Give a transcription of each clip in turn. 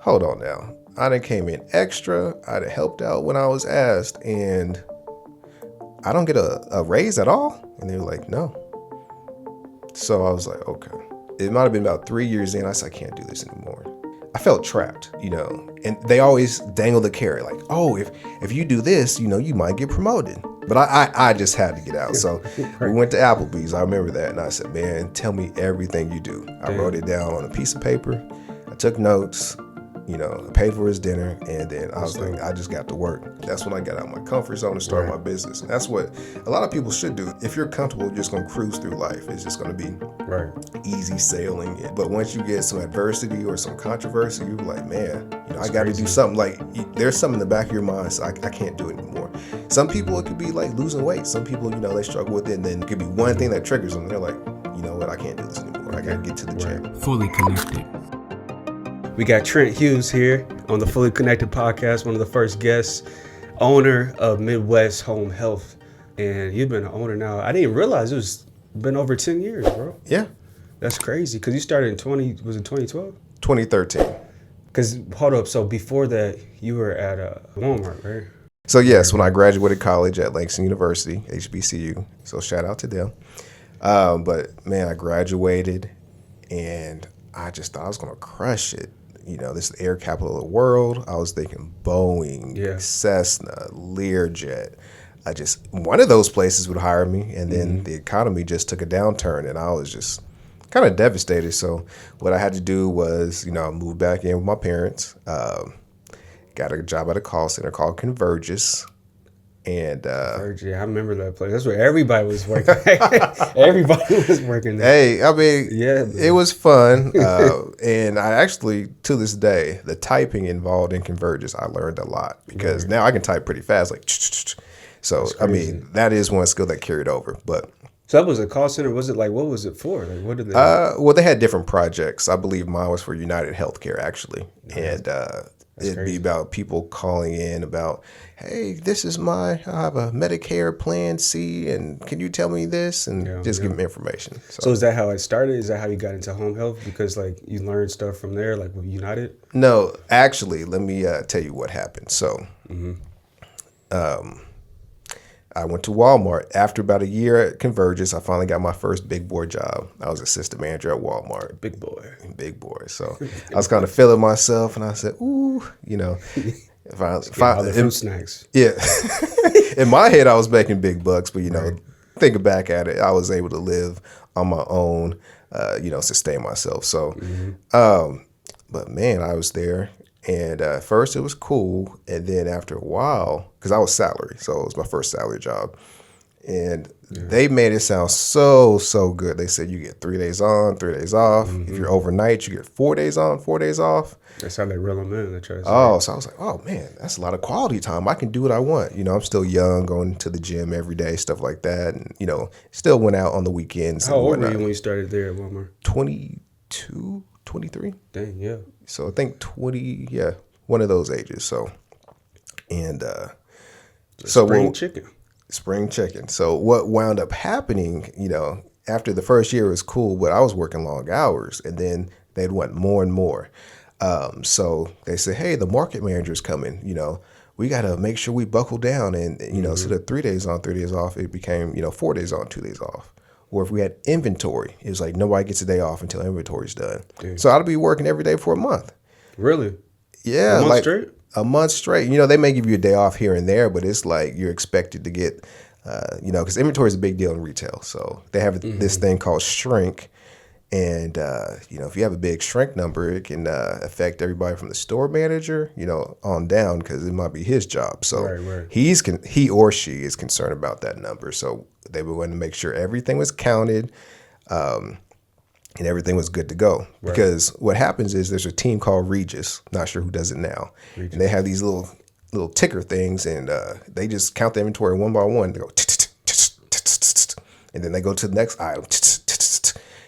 hold on now. I done came in extra. I done helped out when I was asked, and I don't get a raise at all? And they were like, no. So I was like, okay. It might have been about 3 years in. I said, I can't do this anymore. I felt trapped, and they always dangle the carrot like, oh, if you do this, you might get promoted. But I just had to get out. So we went to Applebee's. I remember that. And I said, man, tell me everything you do. I wrote it down on a piece of paper. I took notes. I paid for his dinner, and then I was like, I just got to work. That's when I got out of my comfort zone and started my business. And that's what a lot of people should do. If you're comfortable, you're just going to cruise through life. It's just going to be easy sailing. But once you get some adversity or some controversy, you're like, man, I got to do something. Like, there's something in the back of your mind. So I can't do it anymore. Some people, it could be like losing weight. Some people, they struggle with it, and then it could be one thing that triggers them. They're like, you know what, I can't do this anymore. I got to get to the gym. Fully connected. We got Trent Hughes here on the Fully Connected podcast, one of the first guests, owner of Midwest Home Health. And you've been an owner now. I didn't realize it's been over 10 years, bro. Yeah. That's crazy. Because you started in 2012? 2013. Because, hold up, so before that, you were at Walmart, right? So, yes, when I graduated college at Langston University, HBCU, so shout out to them. But, man, I graduated, and I just thought I was going to crush it. This is the air capital of the world. I was thinking Boeing, Cessna, Learjet. One of those places would hire me, and then the economy just took a downturn, and I was just kind of devastated. So what I had to do was, move back in with my parents, got a job at a call center called Convergys. And Convergys, I remember that place. That's where everybody was working. Everybody was working there. Hey, I mean, it was fun. And I actually, to this day, the typing involved in Convergys, I learned a lot because now I can type pretty fast, like. So, I mean, that is one skill that carried over. But so that was a call center. Was it like, what was it for? Like, what did they? Well, they had different projects. I believe mine was for United Healthcare, actually, and it'd be about people calling in about, hey, I have a Medicare plan C, and can you tell me this? And give them information. So is that how it started? Is that how you got into home health? Because like you learned stuff from there, like with United? No, actually, let me tell you what happened. So I went to Walmart. After about a year at Convergys, I finally got my first big boy job. I was assistant manager at Walmart. Big boy. So I was kind of feeling myself, and I said, ooh, if I all the fruit snacks. Yeah. In my head, I was making big bucks, but, thinking back at it, I was able to live on my own, sustain myself. So, but man, I was there. And at first it was cool. And then after a while, because I was salary, so it was my first salary job. And they made it sound so good. They said you get 3 days on, 3 days off. If you're overnight, you get 4 days on, 4 days off. That's how they reel them in. They try to say. So I was like, oh, man, that's a lot of quality time. I can do what I want. I'm still young, going to the gym every day, stuff like that. And, still went out on the weekends. How old were you when you started there at Walmart? 22, 23. Dang, yeah. So I think 20, one of those ages. So, and spring chicken. So what wound up happening, after the first year was cool, but I was working long hours, and then they'd want more and more. So they said, hey, the market manager's coming, we got to make sure we buckle down. And, instead of 3 days on, 3 days off, it became, 4 days on, 2 days off. Or if we had inventory, it was like nobody gets a day off until inventory's done. Dude. So I'd be working every day for a month. Really? Yeah. A month straight? A month straight. They may give you a day off here and there, but it's like you're expected to get, because inventory is a big deal in retail. So they have this thing called shrink. And, if you have a big shrink number, it can affect everybody from the store manager, on down, because it might be his job. So he or she is concerned about that number. So they were going to make sure everything was counted and everything was good to go. Because what happens is there's a team called Regis, not sure who does it now. And they have these little ticker things, and they just count the inventory one by one. They go, and then they go to the next item.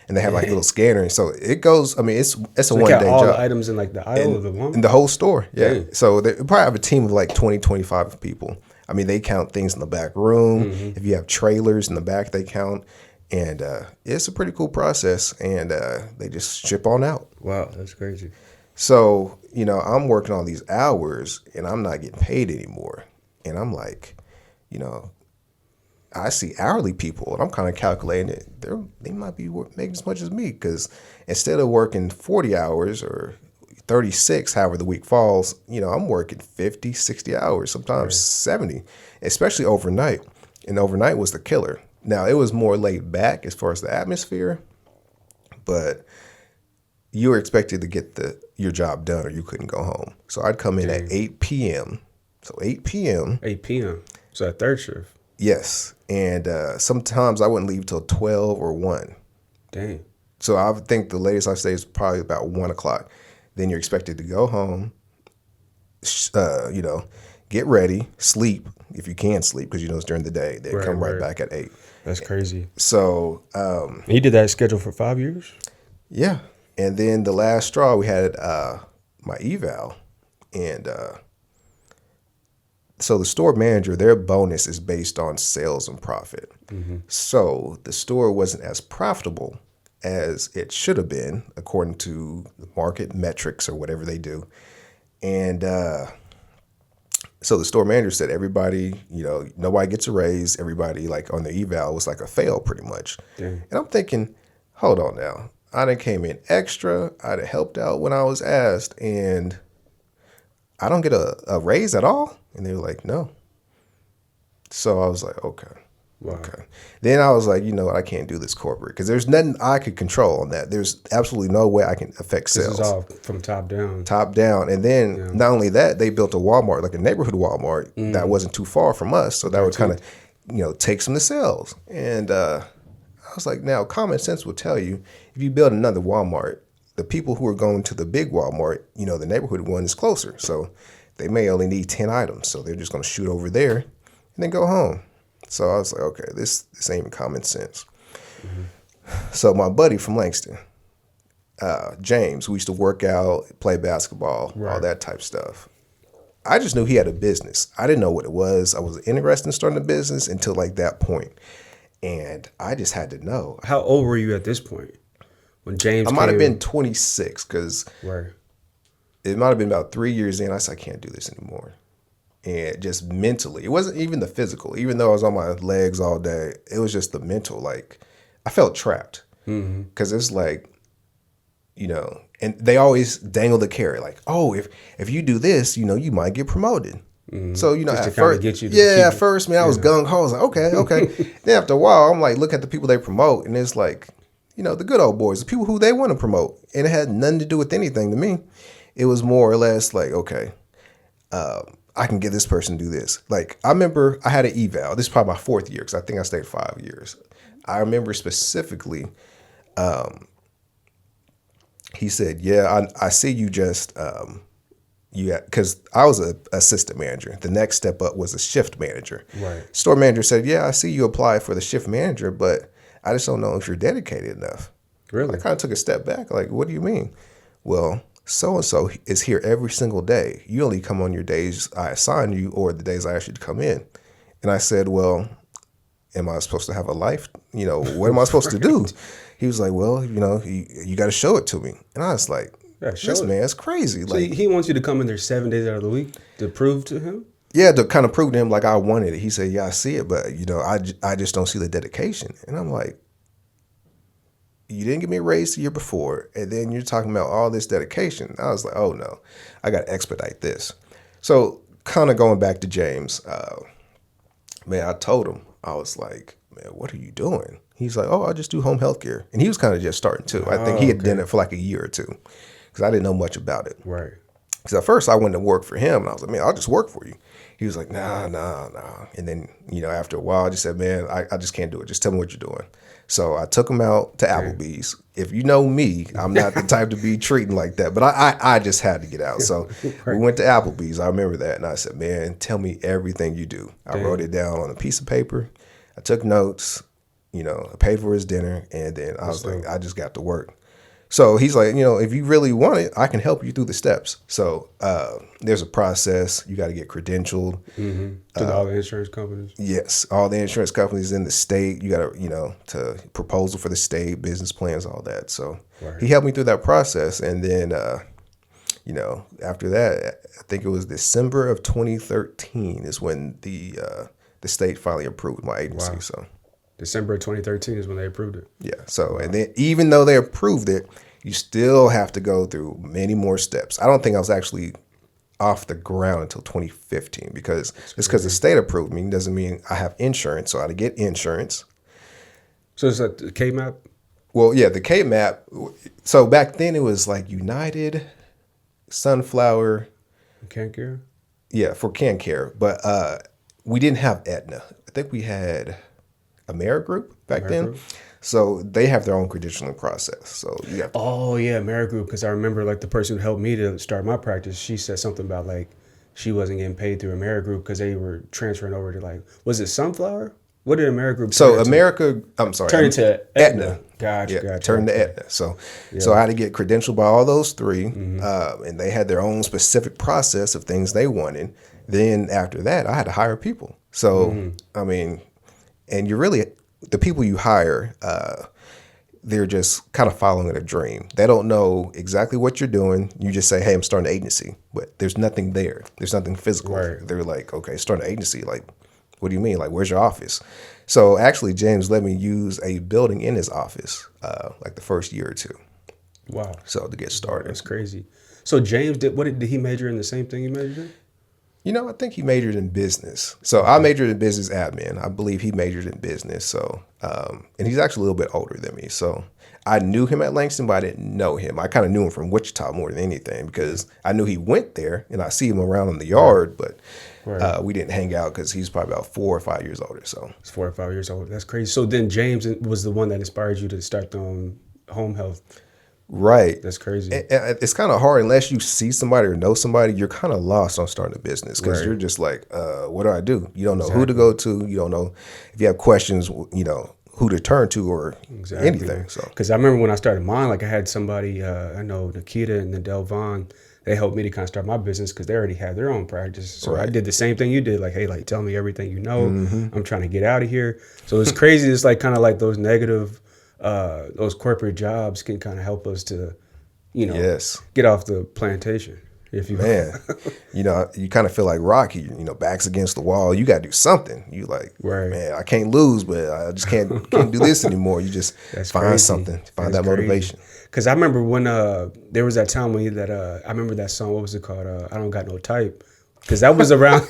And they have like a little scanner, and so it goes. I mean, it's a one day all job. The items in like the aisle of the Walmart? In the whole store, yeah. Dang. So they probably have a team of like 20, 25 people. I mean, they count things in the back room. If you have trailers in the back, they count. And it's a pretty cool process, and they just ship on out. Wow, that's crazy. So, I'm working all these hours and I'm not getting paid anymore. And I'm like, you know, I see hourly people and I'm kind of calculating it. They might be making as much as me because instead of working 40 hours or 36, however the week falls, I'm working 50, 60 hours, sometimes Right. 70, especially overnight. And overnight was the killer. Now, it was more laid back as far as the atmosphere, but you were expected to get your job done or you couldn't go home. So I'd come in at Dang. 8 p.m. So 8 p.m. 8 p.m. So that third shift. Yes. And sometimes I wouldn't leave till 12 or 1. Dang. So I would think the latest I stay is probably about 1 o'clock. Then you're expected to go home, get ready, sleep if you can sleep because it's during the day. Then Right, come right right. back at 8. That's crazy. So And you did that schedule for 5 years? yeah. And then the last straw we had my eval, and so the store manager, their bonus is based on sales and profit. So the store wasn't as profitable as it should have been according to the market metrics or whatever they do. And so the store manager said everybody, nobody gets a raise. Everybody like on the eval was like a fail pretty much. Dang. And I'm thinking, hold on now. I done came in extra. I'd have helped out when I was asked, and I don't get a raise at all. And they were like, no. So I was like, okay. Wow. Okay. Then I was like, what? I can't do this corporate because there's nothing I could control on that. There's absolutely no way I can affect This sales. is all from top down. Top down. And then not only that, they built a Walmart, like a neighborhood Walmart that wasn't too far from us. So that would kind of, take some of the sales. And I was like, now common sense will tell you if you build another Walmart, the people who are going to the big Walmart, the neighborhood one is closer. So they may only need 10 items. So they're just going to shoot over there and then go home. So I was like, okay, this ain't even common sense. So my buddy from Langston, James, we used to work out, play basketball, all that type stuff. I just knew he had a business. I didn't know what it was. I was interested in starting a business until like that point. And I just had to know. How old were you at this point when James I might have came? been 26 because Right. it might have been about 3 years in. I said, I can't do this anymore. And just mentally, it wasn't even the physical. Even though I was on my legs all day, it was just the mental. Like I felt trapped because it's like, and they always dangle the carrot. Like, oh, if you do this, you might get promoted. So, Just to at kinda first, get you to yeah, keep at first, man, I was gung ho. I was like, okay. Then after a while, I'm like, look at the people they promote, and it's like, the good old boys, the people who they want to promote, and it had nothing to do with anything to me. It was more or less like, okay, I can get this person to do this. Like, I remember I had an eval. This is probably my 4th year because I think I stayed 5 years. I remember specifically, he said, yeah, I see you just, because I was an assistant manager. The next step up was a shift manager. Right. Store manager said, yeah, I see you apply for the shift manager, but I just don't know if you're dedicated enough. Really? I kind of took a step back. Like, what do you mean? Well, so-and-so is here every single day. You only come on your days I assign you or the days I ask you to come in. And I said, well, am I supposed to have a life? What am I supposed to do? He was like, well, you got to show it to me. And I was like, Yeah, show this it. man's crazy. So Like, he wants you to come in there 7 days out of the week to prove to him? yeah, to kind of prove to him like I wanted it. He said, yeah, I see it, but I just don't see the dedication. And I'm like, you didn't give me a raise the year before, and then you're talking about all this dedication. I was like, oh no, I got to expedite this. So kind of going back to James, man, I told him, I was like, man, what are you doing? He's like, oh, I just do home health care. And he was kind of just starting too. I think he had done it for like a year or two because I didn't know much about it. Right. Because at first I went to work for him, and I was like, man, I'll just work for you. He was like, nah. And then, after a while, I just said, man, I just can't do it. Just tell me what you're doing. So I took him out to Applebee's. If you know me, I'm not the type to be treating like that, but I just had to get out. So we went to Applebee's. I remember that. And I said, man, tell me everything you do. I wrote it down on a piece of paper. I took notes, I paid for his dinner. And then I was like, I just got to work. So he's like, if you really want it, I can help you through the steps. So there's a process. You got to get credentialed. To all the insurance companies? Yes, all the insurance companies in the state. You got to, to proposal for the state, business plans, all that. So he helped me through that process. And then After that, I think it was December of 2013 is when the state finally approved my agency. Wow. So December of 2013 is when they approved it. yeah. So and then even though they approved it, you still have to go through many more steps. I don't think I was actually off the ground until 2015 because just because the state approved me doesn't mean I have insurance. So I had to get insurance. So it's like the K-MAP? Well, yeah, the K-MAP. So back then it was like United, Sunflower. Can't care? Yeah, for Can Care. But we didn't have Aetna. I think we had AmeriGroup back then. So they have their own credentialing process. So you have to, Oh yeah, AmeriGroup. Because I remember like the person who helped me to start my practice, she said something about like she wasn't getting paid through AmeriGroup because they were transferring over to like, was it Sunflower? What did AmeriGroup so turn America, I'm sorry, turn into Aetna. Gotcha, Yeah, gotcha. turn to Aetna. So I had to get credentialed by all those three, and they had their own specific process of things they wanted. Then after that, I had to hire people. So I mean, and you really the people you hire, they're just kind of following a dream. They don't know exactly what you're doing. You just say, "Hey, I'm starting an agency," but there's nothing there. There's nothing physical. Right. They're like, "Okay, starting an agency, like." What do you mean? Like, where's your office? So actually, James let me use a building in his office, like the first year or two. Wow. So to get started. That's crazy. So James did he major in the same thing you majored in? I think he majored in business. So I majored in business admin. I believe he majored in business. So, and he's actually a little bit older than me. So I knew him at Langston, but I didn't know him. I kind of knew him from Wichita more than anything because I knew he went there and I see him around in the yard, but we didn't hang out because he's probably about 4 or 5 years older. So He's 4 or 5 years old. That's crazy. So then James was the one that inspired you to start the home health. right. That's crazy. And it's kind of hard unless you see somebody or know somebody. You're kind of lost on starting a business because you're just like, what do I do? You don't know who to go to. You don't know if you have questions, who to turn to or anything. So because I remember when I started mine, like I had somebody, I know Nikita and Nadel Vaughn, they helped me to kind of start my business because they already had their own practice. So I did the same thing you did. Like, hey, like tell me everything you know. I'm trying to get out of here. So it's crazy. It's like kind of like those negative, those corporate jobs can kind of help us to, get off the plantation. If you man, you kind of feel like Rocky, backs against the wall. You got to do something. You like, man, I can't lose, but I just can't do this anymore. You just find something, find that motivation. Because I remember when there was that time when I remember that song. What was it called? I Don't Got No Type. Because that was around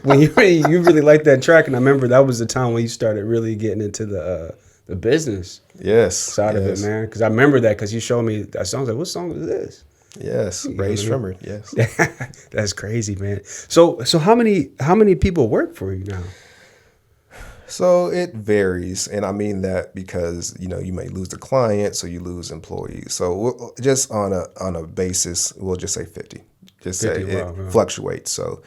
when you really liked that track, and I remember that was the time when you started really getting into the business side of it, man. Because I remember that because you showed me that song. I was like, what song is this? Yes, Ray Strummer. Yes, that's crazy, man. So how many people work for you now? So it varies, and I mean that because you may lose the client, so you lose employees. So just on a basis, we'll just say 50. Just 50, say it fluctuates. So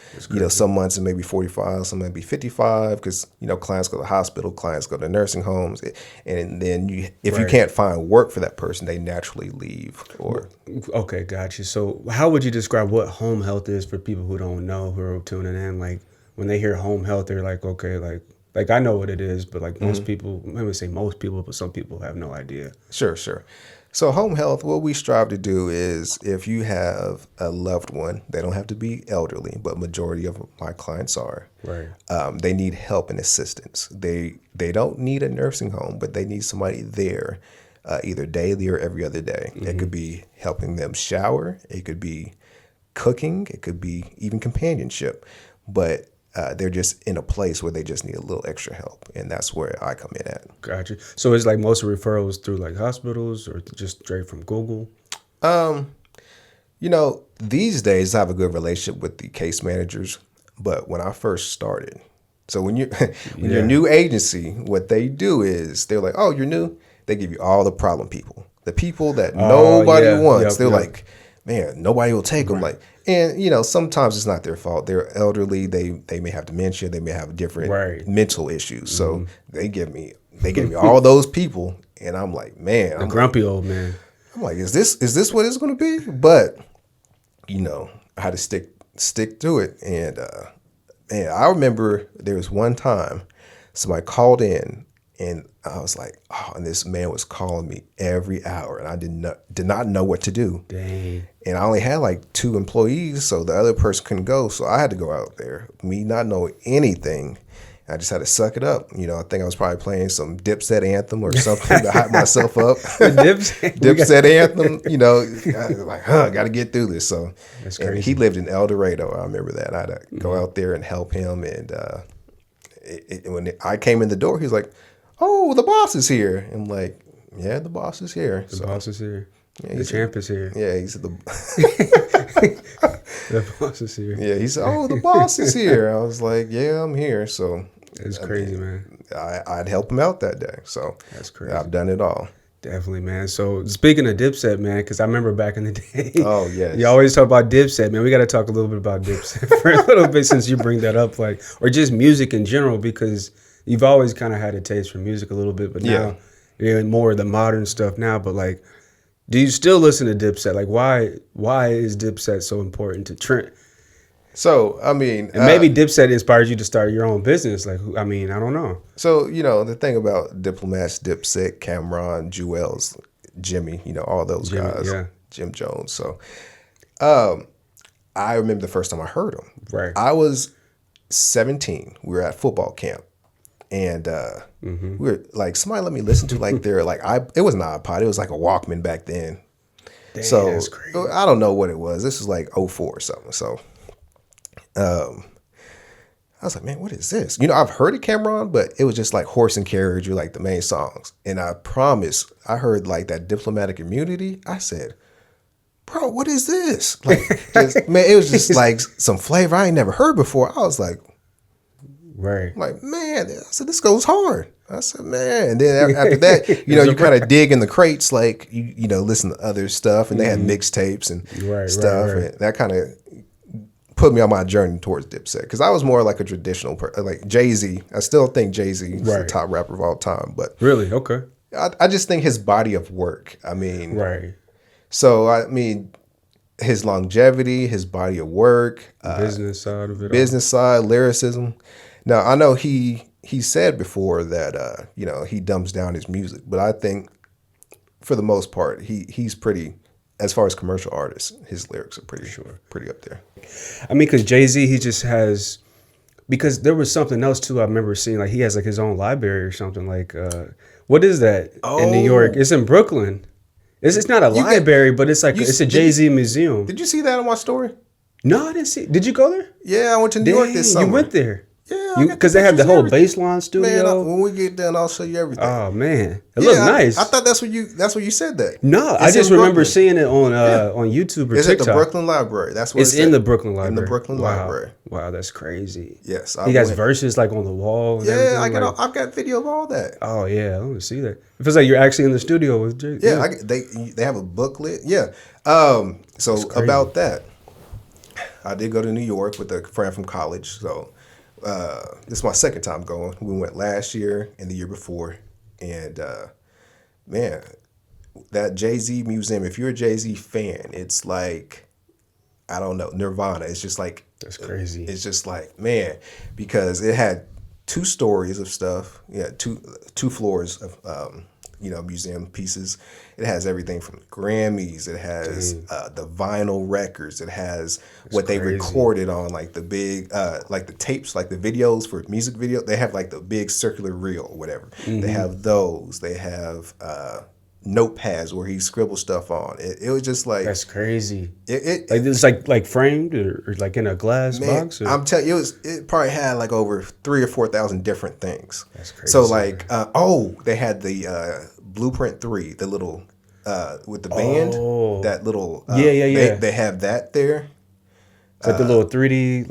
some months it may be 45, some may be 55 because clients go to the hospital, clients go to nursing homes, and then if you can't find work for that person, they naturally leave. Or okay, gotcha. So how would you describe what home health is for people who don't know, who are tuning in? Like when they hear home health, they're like, okay, like I know what it is, but like most people, I would say most people, but some people have no idea. Sure. So home health, what we strive to do is if you have a loved one, they don't have to be elderly, but majority of my clients are. Right. They need help and assistance. They don't need a nursing home, but they need somebody there either daily or every other day. It could be helping them shower. It could be cooking. It could be even companionship. But they're just in a place where they just need a little extra help, and that's where I come in at. Gotcha. So it's like most referrals through like hospitals or just straight from Google? These days I have a good relationship with the case managers, but when I first started, so when you're a new agency, what they do is they're like, oh, you're new? They give you all the problem people, the people that nobody wants. They're like, man, nobody will take them. Like, and sometimes it's not their fault. They're elderly. They may have dementia. They may have different mental issues. So they give me all those people, and I'm like, man, I'm grumpy old man. I'm like, is this what it's going to be? But I had to stick to it. And man, I remember there was one time somebody called in And I was like, oh, and this man was calling me every hour, and I did not know what to do. Dang. And I only had like 2 employees, so the other person couldn't go. So I had to go out there, me not knowing anything. I just had to suck it up. You know, I think I was probably playing some Dipset anthem or something to hype myself up. Dipset anthem, you know, I was like, I got to get through this. So That's and crazy. he lived in El Dorado. I remember that. I had to go out there and help him. And when I came in the door, he was like, oh, the boss is here. And I'm like, yeah, the boss is here. The boss is here. Yeah, The champ is here. Yeah, he said The boss is here. Yeah, he said, oh, the boss is here. I was like, yeah, I'm here. So It's crazy, man. I'd help him out that day. So That's crazy. I've done it all. Definitely, man. So speaking of Dipset, man, because I remember back in the day. Oh, yes. You always talk about Dipset, man. We got to talk a little bit about Dipset for a little bit since you bring that up, like, or just music in general, because you've always kind of had a taste for music a little bit, but now you're in more of the modern stuff now. But like, do you still listen to Dipset? Like, why is Dipset so important to Trent? So, I mean, And maybe Dipset inspired you to start your own business. Like, I mean, I don't know. So, you know, the thing about Diplomats, Dipset, Cameron, Jewels, Jimmy, you know, all those guys, Jim Jones. So, I remember the first time I heard them. Right. I was 17. We were at football camp. And we were like, somebody let me listen to like their, like, it was an iPod. It was like a Walkman back then. Dang, So, that's crazy. I don't know what it was. This was like 04 or something. So, I was like, man, what is this? You know, I've heard of Cameron, but it was just like Horse and Carriage were like the main songs. And I promise, I heard like that Diplomatic Immunity. I said, bro, what is this? Like, man, it was just like some flavor I ain't never heard before. I was like, Right. man, I said, this goes hard. I said, man. And then after that, you know, you kind of dig in the crates, like, you know, listen to other stuff. And they had mixtapes and stuff. Right. And that kind of put me on my journey towards Dipset. Because I was more like a traditional, like Jay-Z. I still think Jay-Z is the top rapper of all time. But Really? Okay. I just think his body of work, I mean. Right. So, I mean, his longevity, his body of work. Business side of it. Business side, lyricism. Now, I know he said before that, you know, he dumbs down his music, but I think for the most part, he's pretty, as far as commercial artists, his lyrics are pretty up there. I mean, because Jay-Z, he just has, because there was something else too I remember seeing, like he has like his own library or something, like, what is that in New York? It's in Brooklyn. It's not a library, but it's like, it's a Jay-Z museum. Did you see that on my story? No, I didn't see. Did you go there? Yeah, I went to New York this summer. You went there? Yeah, because they have the whole baseline studio. Man, when we get done, I'll show you everything. Oh man, it looks nice. I thought that's what you said that. No, I just remember seeing it on YouTube or It's TikTok. at the Brooklyn Library. That's what it's in the Brooklyn Library. In the Brooklyn Library. Wow, that's crazy. Yes, he got verses like on the wall. And everything. I've got video of all that. Oh yeah, I want to see that. It feels like you're actually in the studio with Jay. Yeah, they have a booklet. Yeah. So about that, I did go to New York with a friend from college. So. This is my second time going. We went last year and the year before. And, man, that Jay-Z museum, if you're a Jay-Z fan, it's like, I don't know, Nirvana. It's just like. That's crazy. It's just like, man, because it had 2 stories of stuff. Yeah, two floors of, you know, museum pieces. It has everything from Grammys. It has the vinyl records. It has what they recorded on, like the big, like the tapes, like the videos for music video. They have like the big circular reel or whatever. They have those. They have notepads where he scribbles stuff on. It was just like, that's crazy. It's like framed or like in a glass box. Or? I'm telling you, it probably had like over 3,000 or 4,000 different things. That's crazy. So like, they had the Blueprint 3, the little with the band, that little They have that there. It's like the little 3D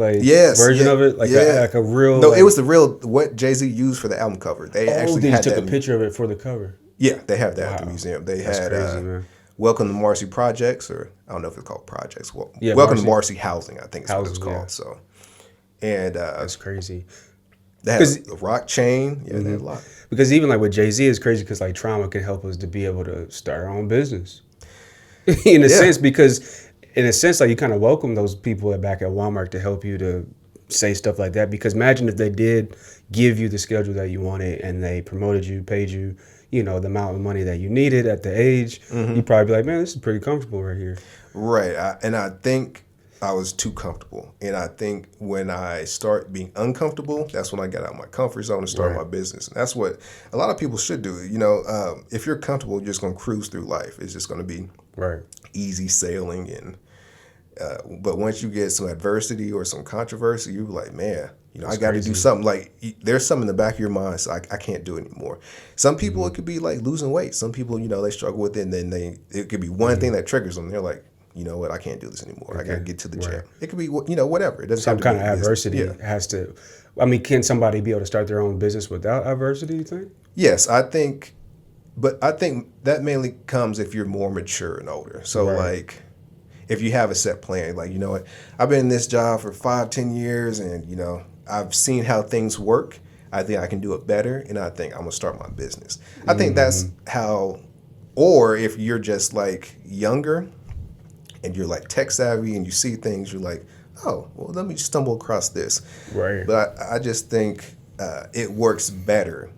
version of it, like a real. No, it was the real what Jay-Z used for the album cover. They actually had took a picture of it for the cover. Yeah, they have that at the museum. That's crazy, Welcome to Marcy Projects, or I don't know if it's called Projects. Welcome to Marcy Housing, I think is what it's called. Yeah. So, and that's crazy. They have the rock chain. Yeah, they have a lot. Because even like with Jay-Z is crazy because like trauma can help us to be able to start our own business. In a sense, because in a sense, like you kind of welcome those people back at Walmart to help you to say stuff like that, because imagine if they did give you the schedule that you wanted and they promoted you, paid you, you know, the amount of money that you needed at the age, you'd probably be like, man, this is pretty comfortable right here. Right. And I think I was too comfortable. And I think when I start being uncomfortable, that's when I get out of my comfort zone and start my business. And that's what a lot of people should do. You know, if you're comfortable, you're just going to cruise through life. It's just going to be easy sailing. And but once you get some adversity or some controversy, you're like, man, you know, I got to do something. Like there's something in the back of your mind. So I can't do it anymore. Some people, it could be like losing weight. Some people, you know, they struggle with it. And then it could be one thing that triggers them. They're like, you know what, I can't do this anymore. I got to get to the gym. It could be, you know, whatever. It doesn't Some have to kind be of adversity has to, I mean, can somebody be able to start their own business without adversity, you think? Yes, I think, but I think that mainly comes if you're more mature and older. So like, if you have a set plan, like, you know what, I've been in this job for 5-10 years and, you know, I've seen how things work. I think I can do it better. And I think I'm going to start my business. I think that's how, or if you're just like younger and you're like tech savvy and you see things, you're like, oh, well, let me stumble across this. Right. But I just think it works better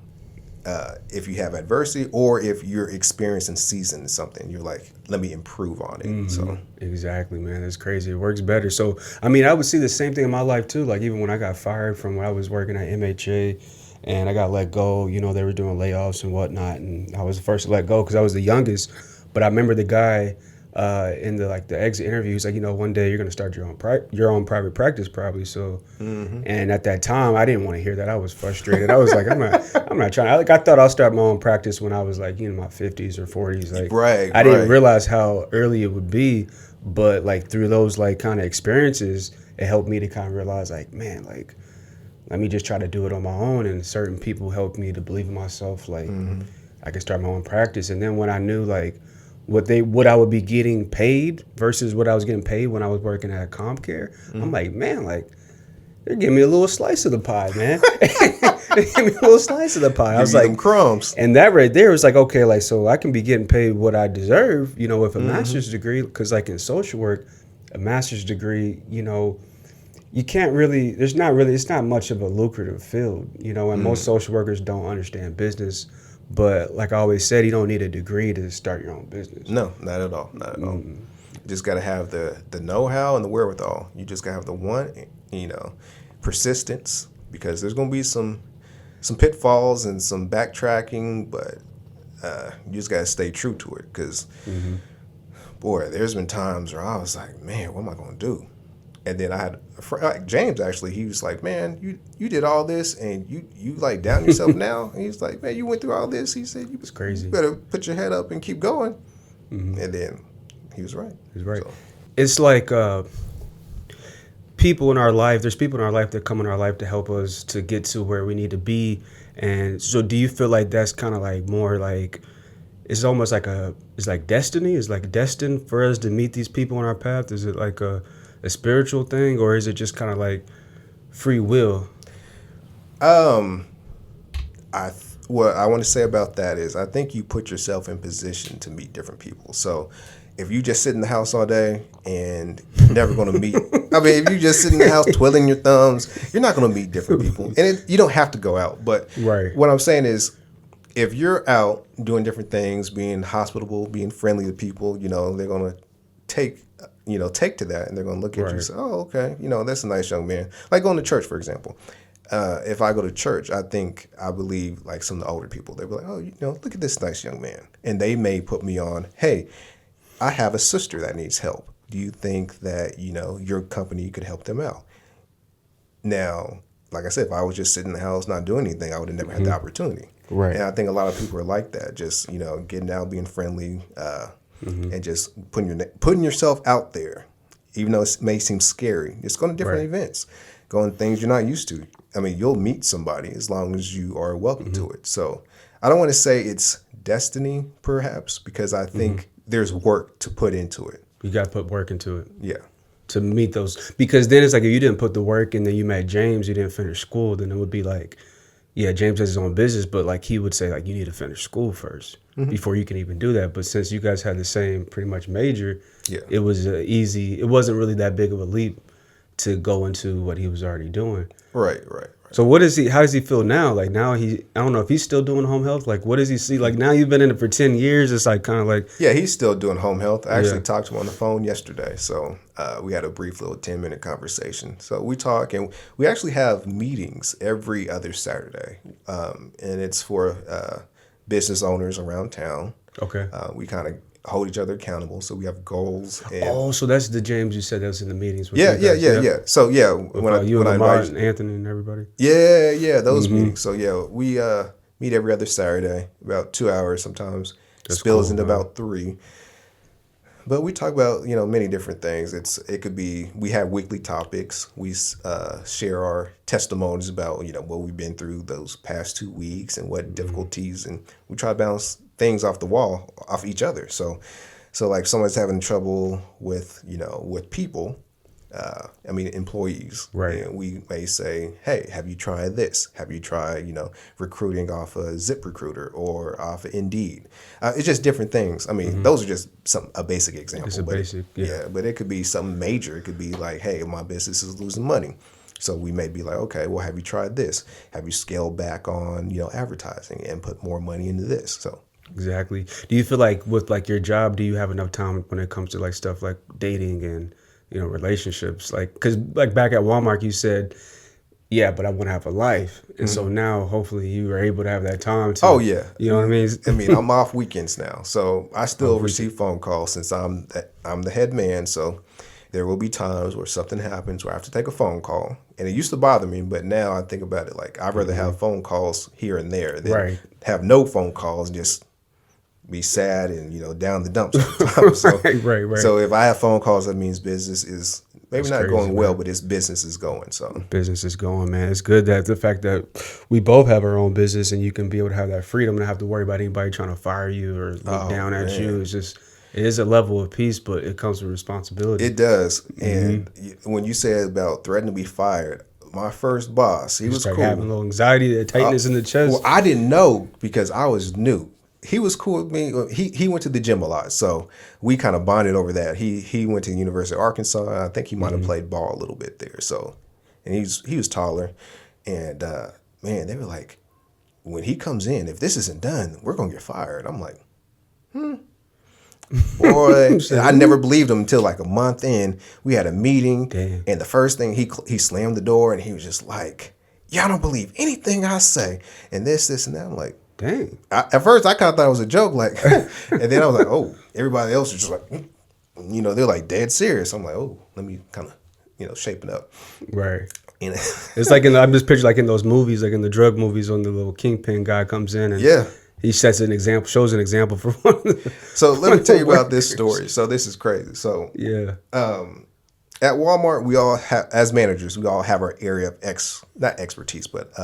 if you have adversity or if you're experienced and seasoned in something. You're like, let me improve on it. So exactly, man. That's crazy. It works better. So, I mean, I would see the same thing in my life too. Like even when I got fired from when I was working at MHA and I got let go, you know, they were doing layoffs and whatnot. And I was the first to let go because I was the youngest. But I remember the guy in the exit interview, he's like, you know, one day you're gonna start your own private practice probably. So, and at that time, I didn't want to hear that. I was frustrated. I was like, I'm not trying. I thought I'll start my own practice when I was like, you know, my 50s or 40s. Like, I didn't realize how early it would be, but like through those like kind of experiences, it helped me to kind of realize like, man, like, let me just try to do it on my own. And certain people helped me to believe in myself. Like, I could start my own practice. And then when I knew like what I would be getting paid versus what I was getting paid when I was working at CommCare, I'm like, man, like they're giving me a little slice of the pie, man. They give me a little slice of the pie. I was like, crumbs. And that right there was like, okay, like so I can be getting paid what I deserve, you know, with a master's degree, because like in social work, a master's degree, you know, you can't really, it's not much of a lucrative field, you know, and most social workers don't understand business. But like I always said, you don't need a degree to start your own business. No, not at all. Not at all. You just got to have the know-how and the wherewithal. You just got to have the you know, persistence, because there's going to be some pitfalls and some backtracking, but you just got to stay true to it, because, boy, there's been times where I was like, man, what am I going to do? And then I had a friend, like James, actually, he was like, man, you did all this and you like down yourself now? And he's like, man, you went through all this. He said, it's crazy. You better put your head up and keep going. And then he was right. He's right. So. It's like people in our life, there's people in our life that come in our life to help us to get to where we need to be. And so do you feel like that's kind of like more like, it's almost like it's like destiny? It's like destined for us to meet these people on our path? Is it like a spiritual thing, or is it just kind of like free will? What I want to say about that is I think you put yourself in position to meet different people. So if you just sit in the house all day and you're never going to meet, I mean, if you just sit in the house twiddling your thumbs, you're not going to meet different people. And you don't have to go out. But what I'm saying is, if you're out doing different things, being hospitable, being friendly to people, you know, they're going to take to that, and they're going to look at you and say, oh, okay, you know, that's a nice young man. Like going to church, for example. If I go to church, I believe like some of the older people, they'll be like, oh, you know, look at this nice young man. And they may put me on, hey, I have a sister that needs help. Do you think that, you know, your company could help them out? Now, like I said, if I was just sitting in the house not doing anything, I would have never had the opportunity. Right. And I think a lot of people are like that, just, you know, getting out, being friendly, and just putting yourself out there, even though it may seem scary. Just going to different events, going to things you're not used to. I mean, you'll meet somebody as long as you are welcome to it. So I don't want to say it's destiny, perhaps, because I think there's work to put into it. You got to put work into it. Yeah. To meet those. Because then it's like if you didn't put the work and then you met James, you didn't finish school, then it would be like, yeah, James has his own business, but like he would say like you need to finish school first before you can even do that. But since you guys had the same pretty much major, it was it wasn't really that big of a leap to go into what he was already doing. Right. So what is he? How does he feel now? Like now I don't know if he's still doing home health. Like what does he see? Like now you've been in it for 10 years. It's like kind of like, Yeah, he's still doing home health. I actually Yeah. talked to him on the phone yesterday. So we had a brief little 10-minute conversation. So we talk, and we actually have meetings every other Saturday. And it's for business owners around town. okay. We kind of hold each other accountable. So we have goals. And Oh, so that's the James you said that was in the meetings with yeah, you guys. yeah. So yeah, With, when I you when and I Lamar invited, and Anthony and everybody. yeah, those Mm-hmm. meetings. So yeah, we meet every other Saturday, about 2 hours sometimes. That's Spills cool, into man. about 3. But we talk about many different things. It could be we have weekly topics. We share our testimonies about what we've been through those past 2 weeks and what difficulties, and we try to bounce things off the wall off each other. So like someone's having trouble with with people. Employees. Right. And we may say, hey, have you tried this? Have you tried, recruiting off a ZipRecruiter or off of Indeed? It's just different things. I mean, those are just a basic example. It's a basic, yeah. But it could be something major. It could be like, hey, my business is losing money. So we may be like, okay, well, have you tried this? Have you scaled back on, advertising and put more money into this? So Exactly. Do you feel like with like your job, do you have enough time when it comes to like stuff like dating and relationships? Like, because like back at Walmart, you said, yeah, but I want to have a life, and so now hopefully you are able to have that time to. Oh yeah, You know what I mean? I mean, I'm off weekends now, so I still receive phone calls since I'm the head man. So there will be times where something happens where I have to take a phone call, and it used to bother me, but now I think about it like I'd rather have phone calls here and there than Right. have no phone calls and just be sad and down the dumps sometimes. So, Right. So if I have phone calls, that means business is maybe not crazy, going well, man. but its business is going. So Business is going, man. It's good that the fact that we both have our own business and you can be able to have that freedom and not have to worry about anybody trying to fire you or look down at you. It's just, it is a level of peace, but it comes with responsibility. it does. And when you said about threatening to be fired, my first boss, he was Start cool. having a little anxiety, that tightness in the chest. Well, I didn't know because I was new. He was cool with me. He went to the gym a lot, so we kind of bonded over that. He went to the University of Arkansas. I think he might have played ball a little bit there. So, and he was taller, and man, they were like, when he comes in, if this isn't done, we're gonna get fired. I'm like, boy, I never believed him until like a month in. We had a meeting, Damn. and the first thing he slammed the door, and he was just like, y'all don't believe anything I say, and this and that. I'm like. Dang. At first, I kind of thought it was a joke, like, and then I was like, "Oh!" Everybody else was just like, they're like dead serious. I'm like, "Oh, let me kind of, shaping up." Right. And It's like I'm just picturing like in those movies, like in the drug movies, when the little kingpin guy comes in and yeah. he sets an example, shows an example for one. So let me tell you about this story. So this is crazy. So Yeah. at Walmart, we all have, as managers, we all have our area of not expertise, but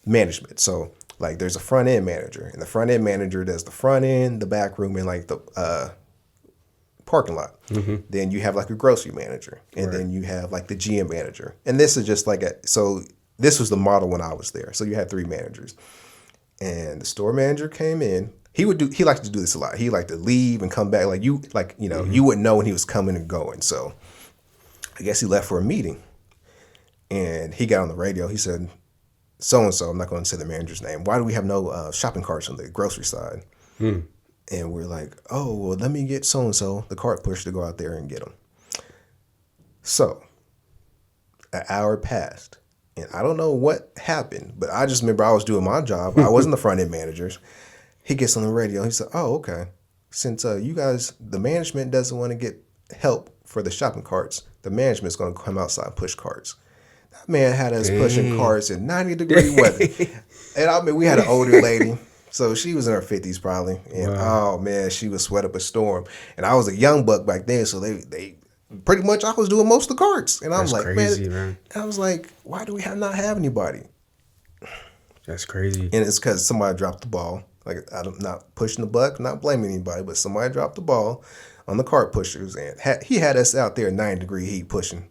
management. So like there's a front end manager, and the front end manager does the front end, the back room, and like the parking lot. Then you have like a grocery manager, and then you have like the GM manager. And this is just like so this was the model when I was there. So you had 3 managers, and the store manager came in. He liked to do this a lot. He liked to leave and come back. You wouldn't know when he was coming and going. So I guess he left for a meeting, and he got on the radio. He said, so-and-so, I'm not going to say the manager's name, why do we have no shopping carts on the grocery side? And we're like, oh, well, let me get so-and-so, the cart pusher, to go out there and get them. So an hour passed, and I don't know what happened, but I just remember I was doing my job. I wasn't the front-end manager. He gets on the radio. He said, oh, okay. Since you guys, the management doesn't want to get help for the shopping carts, the management's going to come outside and push carts. Man had us pushing carts in 90-degree weather. And I mean, we had an older lady, so she was in her 50s probably. And oh man, she was sweat up a storm. And I was a young buck back then, so they pretty much, I was doing most of the carts. And I was like, crazy, man. I was like, why do we not have anybody? That's crazy. And it's because somebody dropped the ball. Like, I'm not pushing the buck, not blaming anybody, but somebody dropped the ball on the cart pushers, and he had us out there in 90-degree heat pushing.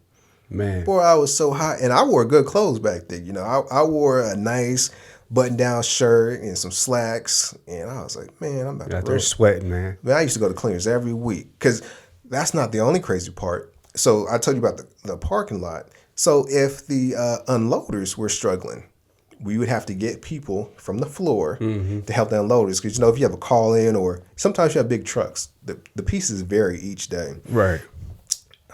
Man. Boy, I was so hot, and I wore good clothes back then. I wore a nice button-down shirt and some slacks, and I was like, man, I'm about to Out there sweating, man. Man, I used to go to cleaners every week, because that's not the only crazy part. So I told you about the parking lot. So if the unloaders were struggling, we would have to get people from the floor to help the unloaders. Because, if you have a call in or sometimes you have big trucks, the pieces vary each day. Right.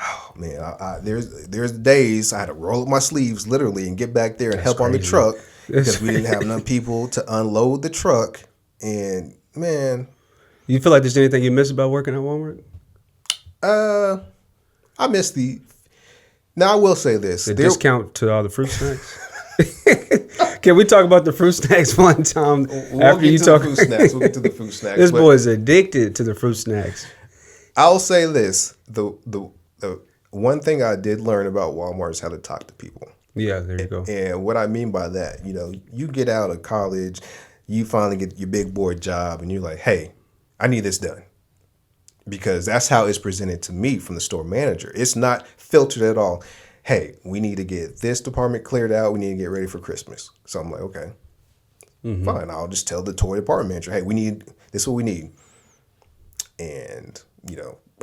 Oh, man, there's days I had to roll up my sleeves literally and get back there and help on the crazy. truck because we didn't have enough people to unload the truck. And, man. You feel like there's anything you miss about working at Walmart? I miss the... Now, I will say this. The discount to all the fruit snacks? Can we talk about the fruit snacks one time after you talk? We'll get to the fruit snacks. This boy is addicted to the fruit snacks. I'll say this. The one thing I did learn about Walmart is how to talk to people. Yeah, there you go. And what I mean by that, you get out of college, you finally get your big boy job, and you're like, hey, I need this done. Because that's how it's presented to me from the store manager. It's not filtered at all. Hey, we need to get this department cleared out. We need to get ready for Christmas. So I'm like, okay, fine. I'll just tell the toy department manager, hey, this is what we need. And,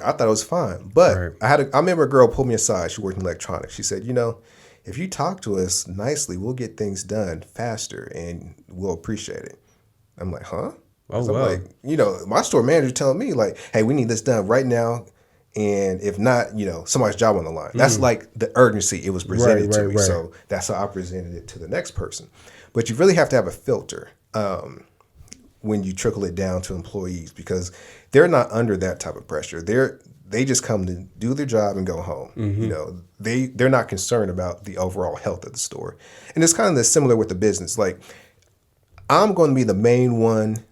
I thought it was fine. But right. I remember a girl pulled me aside. She worked in electronics. She said, if you talk to us nicely, we'll get things done faster and we'll appreciate it. I'm like, huh? Oh, So wow. I'm like, my store manager telling me like, hey, we need this done right now. And if not, somebody's job on the line. That's like the urgency it was presented to me. Right. So that's how I presented it to the next person. But you really have to have a filter when you trickle it down to employees because they're not under that type of pressure. They just come to do their job and go home. They're not concerned about the overall health of the store. And it's kind of similar with the business. Like, I'm going to be the main one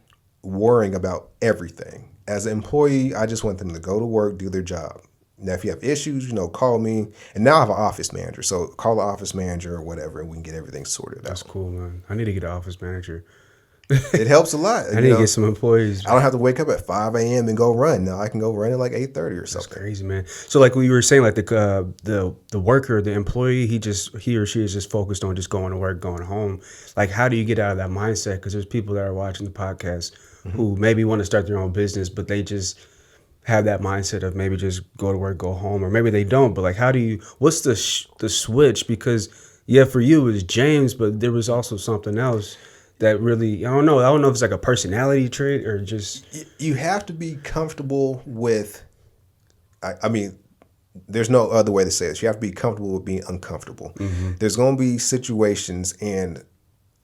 worrying about everything. As an employee, I just want them to go to work, do their job. Now, if you have issues, call me. And now I have an office manager. So call the office manager or whatever, and we can get everything sorted out. That's cool, man. I need to get an office manager. It helps a lot. I need to get some employees. I don't have to wake up at 5 a.m. and go run. Now I can go run at like 8:30 or something. That's crazy, man. So like we were saying, like the worker, the employee, he or she is just focused on just going to work, going home. Like, how do you get out of that mindset? Because there's people that are watching the podcast who maybe want to start their own business, but they just have that mindset of maybe just go to work, go home, or maybe they don't. But like, what's the switch? Because for you it was James, but there was also something else that really, I don't know if it's like a personality trait or just. You have to be comfortable with, I mean, there's no other way to say this. You have to be comfortable with being uncomfortable. There's going to be situations, and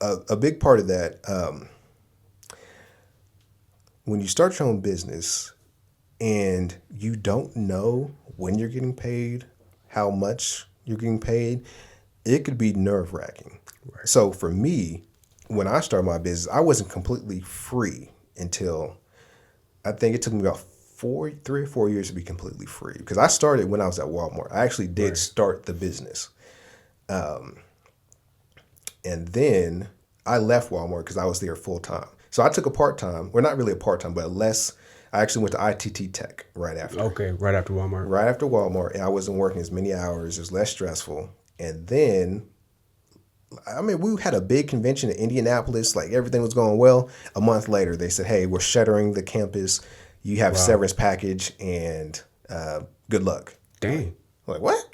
a big part of that, when you start your own business and you don't know when you're getting paid, how much you're getting paid, it could be nerve-wracking. Right. So for me, when I started my business, I wasn't completely free until I think it took me about 3 or 4 years to be completely free. Because I started when I was at Walmart. I actually did start the business. And then I left Walmart because I was there full time. So I took a part-time, well, not really a part-time, but I actually went to ITT Tech right after. Okay, right after Walmart. Right after Walmart. And I wasn't working as many hours. It was less stressful. And then, I mean, we had a big convention in Indianapolis. Like, everything was going well. A month later, they said, hey, we're shuttering the campus. You have a severance package, and good luck. Dang. I'm like, what?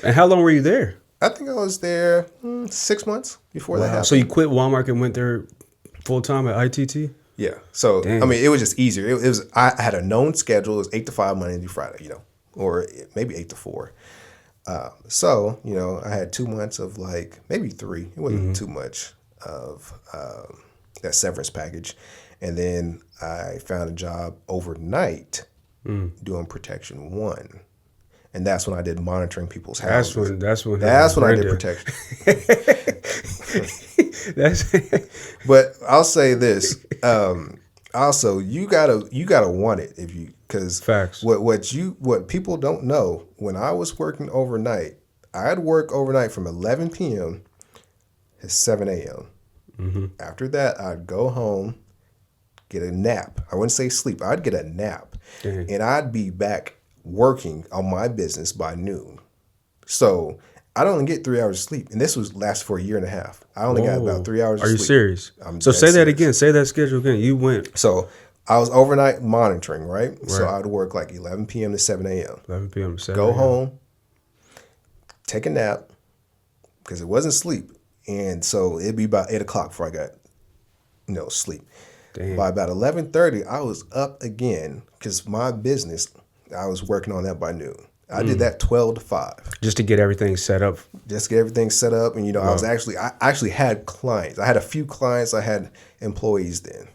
And how long were you there? I think I was there 6 months before that happened. So you quit Walmart and went there full time at ITT? Yeah. So, Dang. I mean, it was just easier. It was I had a known schedule. It was 8 to 5 Monday through Friday, or maybe 8 to 4. So, I had 2 months of maybe 3. It wasn't too much of that severance package. And then I found a job overnight doing Protection 1. And that's when I did monitoring people's houses. That's when I did protection. But I'll say this. Also, you gotta want it because facts. What people don't know, when I was working overnight, I'd work overnight from 11 p.m. to 7 a.m. After that, I'd go home, get a nap. I wouldn't say sleep. I'd get a nap. Dang. And I'd be back working on my business by noon. So I'd only get 3 hours of sleep. And this was last for a year and a half. I only got about 3 hours of sleep. Are you serious? So say serious. that again. Say that schedule again. You went. So I was overnight monitoring, right? So I'd work 11 p.m. to 7 a.m. 11 p.m. to 7 Go home, take a nap because it wasn't sleep. And so it'd be about 8 o'clock before I got, sleep. Damn. By about 11:30, I was up again because my business, I was working on that by noon. I did that 12 to 5. Just to get everything set up. Just get everything set up. And, Wow. I actually had clients. I had a few clients. I had employees then.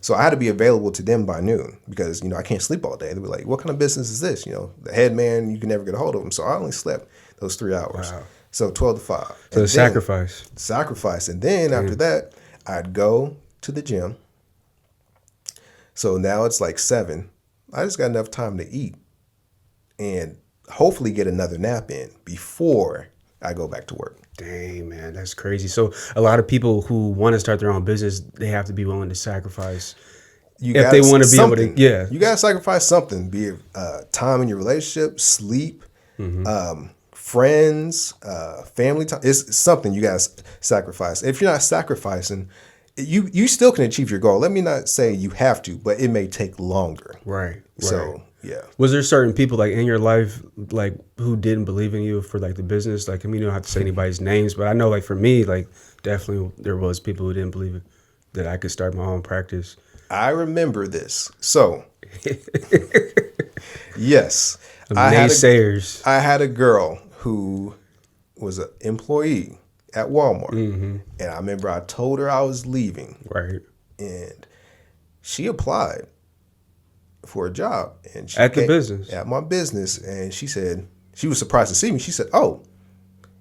So I had to be available to them by noon because, I can't sleep all day. They were like, what kind of business is this? The head man, you can never get a hold of him. So I only slept those 3 hours. Wow. So 12 to 5. So the sacrifice. Sacrifice. And then after that, I'd go to the gym. So now it's like 7. I just got enough time to eat and hopefully get another nap in before I go back to work. Dang, man, that's crazy. So a lot of people who want to start their own business, they have to be willing to sacrifice if they want to be able to. Yeah, you gotta sacrifice something. Be it time in your relationship, sleep, friends, family time. It's something you gotta sacrifice. If you're not sacrificing, you still can achieve your goal. Let me not say you have to, but it may take longer. Right. So yeah. Was there certain people like in your life like who didn't believe in you for like the business? Like, I mean, you don't have to say anybody's names, but I know like for me, like definitely there was people who didn't believe it, that I could start my own practice. I remember this. So yes, Naysayers. I had a girl who was an employee at Walmart, and I remember I told her I was leaving, Right. and she applied for a job, and she At the business. at my business, and she said she was surprised to see me. She said, "Oh,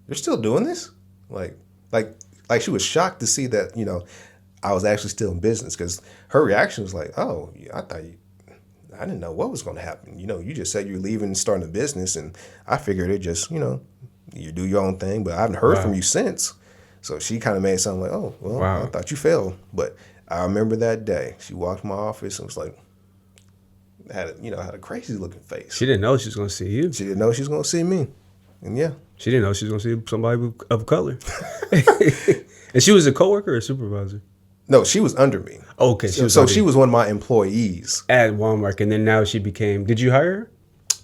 you're still doing this?" Like she was shocked to see that I was actually still in business, because her reaction was like, "Oh, I didn't know what was going to happen. You just said you're leaving and starting a business, and I figured it just you do your own thing, but I haven't heard from you since." So she kind of made something like, "Oh, well, I thought you failed." But I remember that day. She walked in my office and was like, had a crazy looking face. She didn't know she was going to see you. She didn't know she was going to see me. And yeah. She didn't know she was going to see somebody of color. And she was a coworker or a supervisor? No, she was under me. Okay. She was one of my employees. At Walmart. And then now she became, did you hire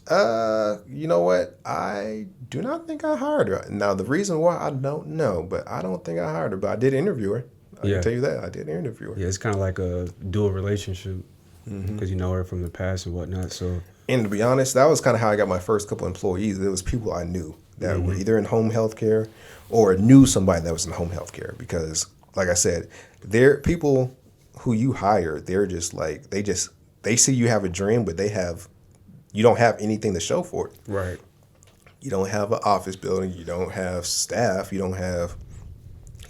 her? You know what? I do not think I hired her. Now, the reason why, I don't know, but I don't think I hired her. But I did interview her. I can tell you that. I did interview her. Yeah, it's kind of like a dual relationship because you know her from the past and whatnot. So, and to be honest, that was kind of how I got my first couple employees. There was people I knew that were either in home health care or knew somebody that was in home health care, because, like I said, they're people who you hire. They're just like, they see you have a dream, but you don't have anything to show for it. right. You don't have an office building. You don't have staff. You don't have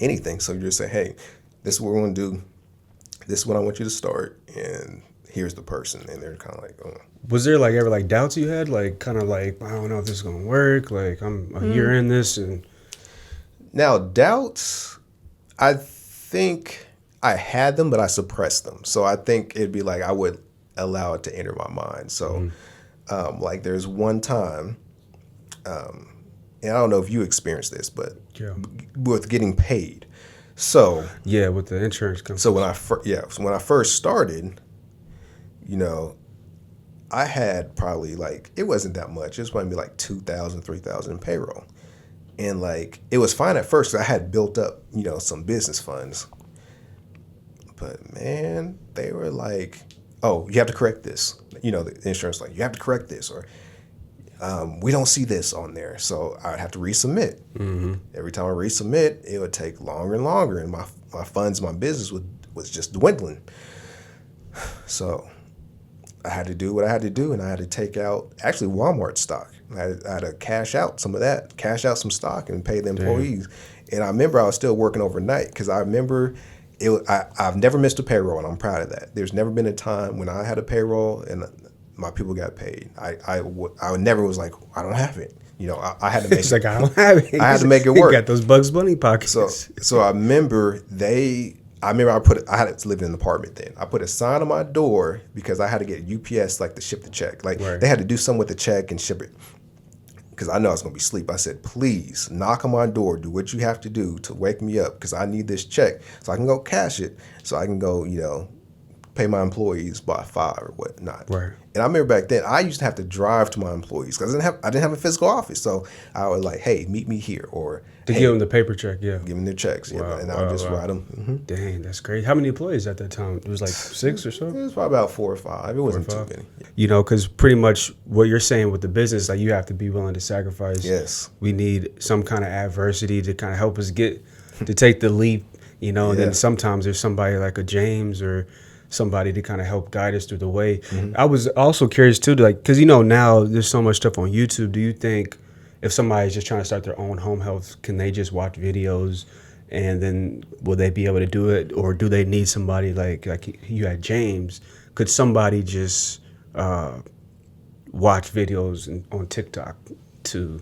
anything. So you just say, "Hey, this is what we're going to do. This is what I want you to start. And here's the person." And they're kind of like, "Oh." Was there like ever like doubts you had? Like kind of like, I don't know if this is going to work. Like I'm a year in this. And Now, doubts, I think I had them, but I suppressed them. So I think it'd be like I would allow it to enter my mind. So like there's one time, and I don't know if you experienced this, but with getting paid. So yeah, with the insurance company. so when I first started, I had probably like, it wasn't that much. It was maybe like 2,000, 3,000 in payroll. And like, it was fine at first 'cause I had built up, some business funds. But man, they were like, "Oh, you have to correct this." The insurance, like, "You have to correct this," or "We don't see this on there." So I'd have to resubmit. Every time I resubmit, it would take longer and longer. And my funds, my business was just dwindling. So I had to do what I had to do, and I had to take out actually Walmart stock. I had to cash out some of that, cash out some stock, and pay the employees. And I remember I was still working overnight, because I remember I've never missed a payroll, and I'm proud of that. There's never been a time when I had a payroll and my people got paid. I never was like, "I don't have it." I had to make It's like, I don't have it. I had to make it work. You got those Bugs Bunny pockets. So I remember I had to live in an apartment then. I put a sign on my door because I had to get UPS like to ship the check. Like They had to do something with the check and ship it, because I know I was going to be asleep. I said, "Please knock on my door, do what you have to do to wake me up, because I need this check so I can go cash it, so I can go, pay my employees by 5 or whatnot. Right. And I remember back then I used to have to drive to my employees because I didn't have a physical office. So I was like, hey, meet me here, or To hey, give them the paper check, yeah. give them their checks. Wow, And I would just write them. Dang, that's great. How many employees at that time? It was like 6 or so? It was probably about 4 or 5. It wasn't too many. You know, because pretty much what you're saying with the business, like you have to be willing to sacrifice. Yes. We need some kind of adversity to kind of help us get to take the leap, you know, and then sometimes there's somebody like a James or somebody to kind of help guide us through the way. I was also curious too, like, because, you know, now there's so much stuff on YouTube. Do you think if somebody's just trying to start their own home health, can they just watch videos and then will they be able to do it? Or do they need somebody like you had James? Could somebody just watch videos on TikTok to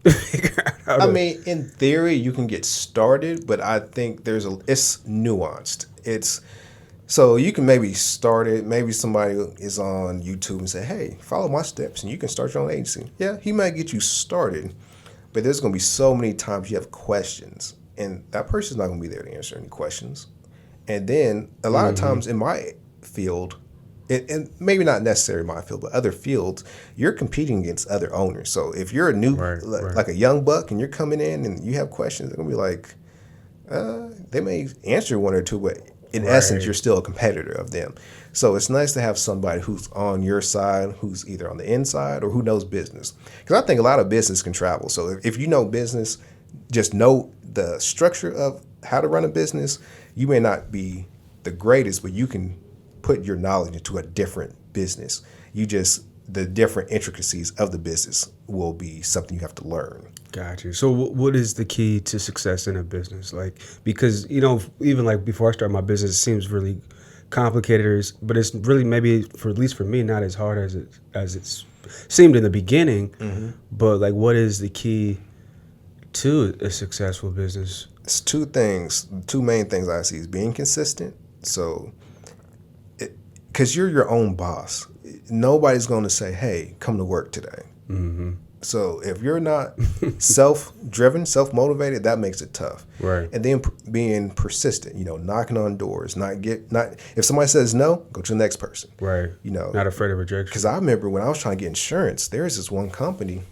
figure out how to... I mean, in theory, you can get started, but I think it's nuanced. So you can maybe start it. Maybe somebody is on YouTube and say, hey, follow my steps and you can start your own agency. Yeah, he might get you started, but there's going to be so many times you have questions and that person's not going to be there to answer any questions. And then a lot of times in my field, and maybe not necessarily my field, but other fields, you're competing against other owners. So if you're a new, like a young buck and you're coming in and you have questions, they're going to be like, they may answer one or two, but in essence, you're still a competitor of them. So it's nice to have somebody who's on your side, who's either on the inside or who knows business. Because I think a lot of business can travel. So if you know business, just know the structure of how to run a business. You may not be the greatest, but you can put your knowledge into a different business. The different intricacies of the business will be something you have to learn. Got you. So what is the key to success in a business? Like, because, you know, even like before I started my business, it seems really complicated, but it's really maybe at least for me, not as hard as it's seemed in the beginning. But like, what is the key to a successful business? It's two main things I see is being consistent. So, because you're your own boss, nobody's going to say, hey, come to work today. So if you're not self-driven, self-motivated, that makes it tough. Right. And then being persistent, you know, knocking on doors, if somebody says no, go to the next person. Right. You know, not afraid of rejection. Because I remember when I was trying to get insurance, there was this one company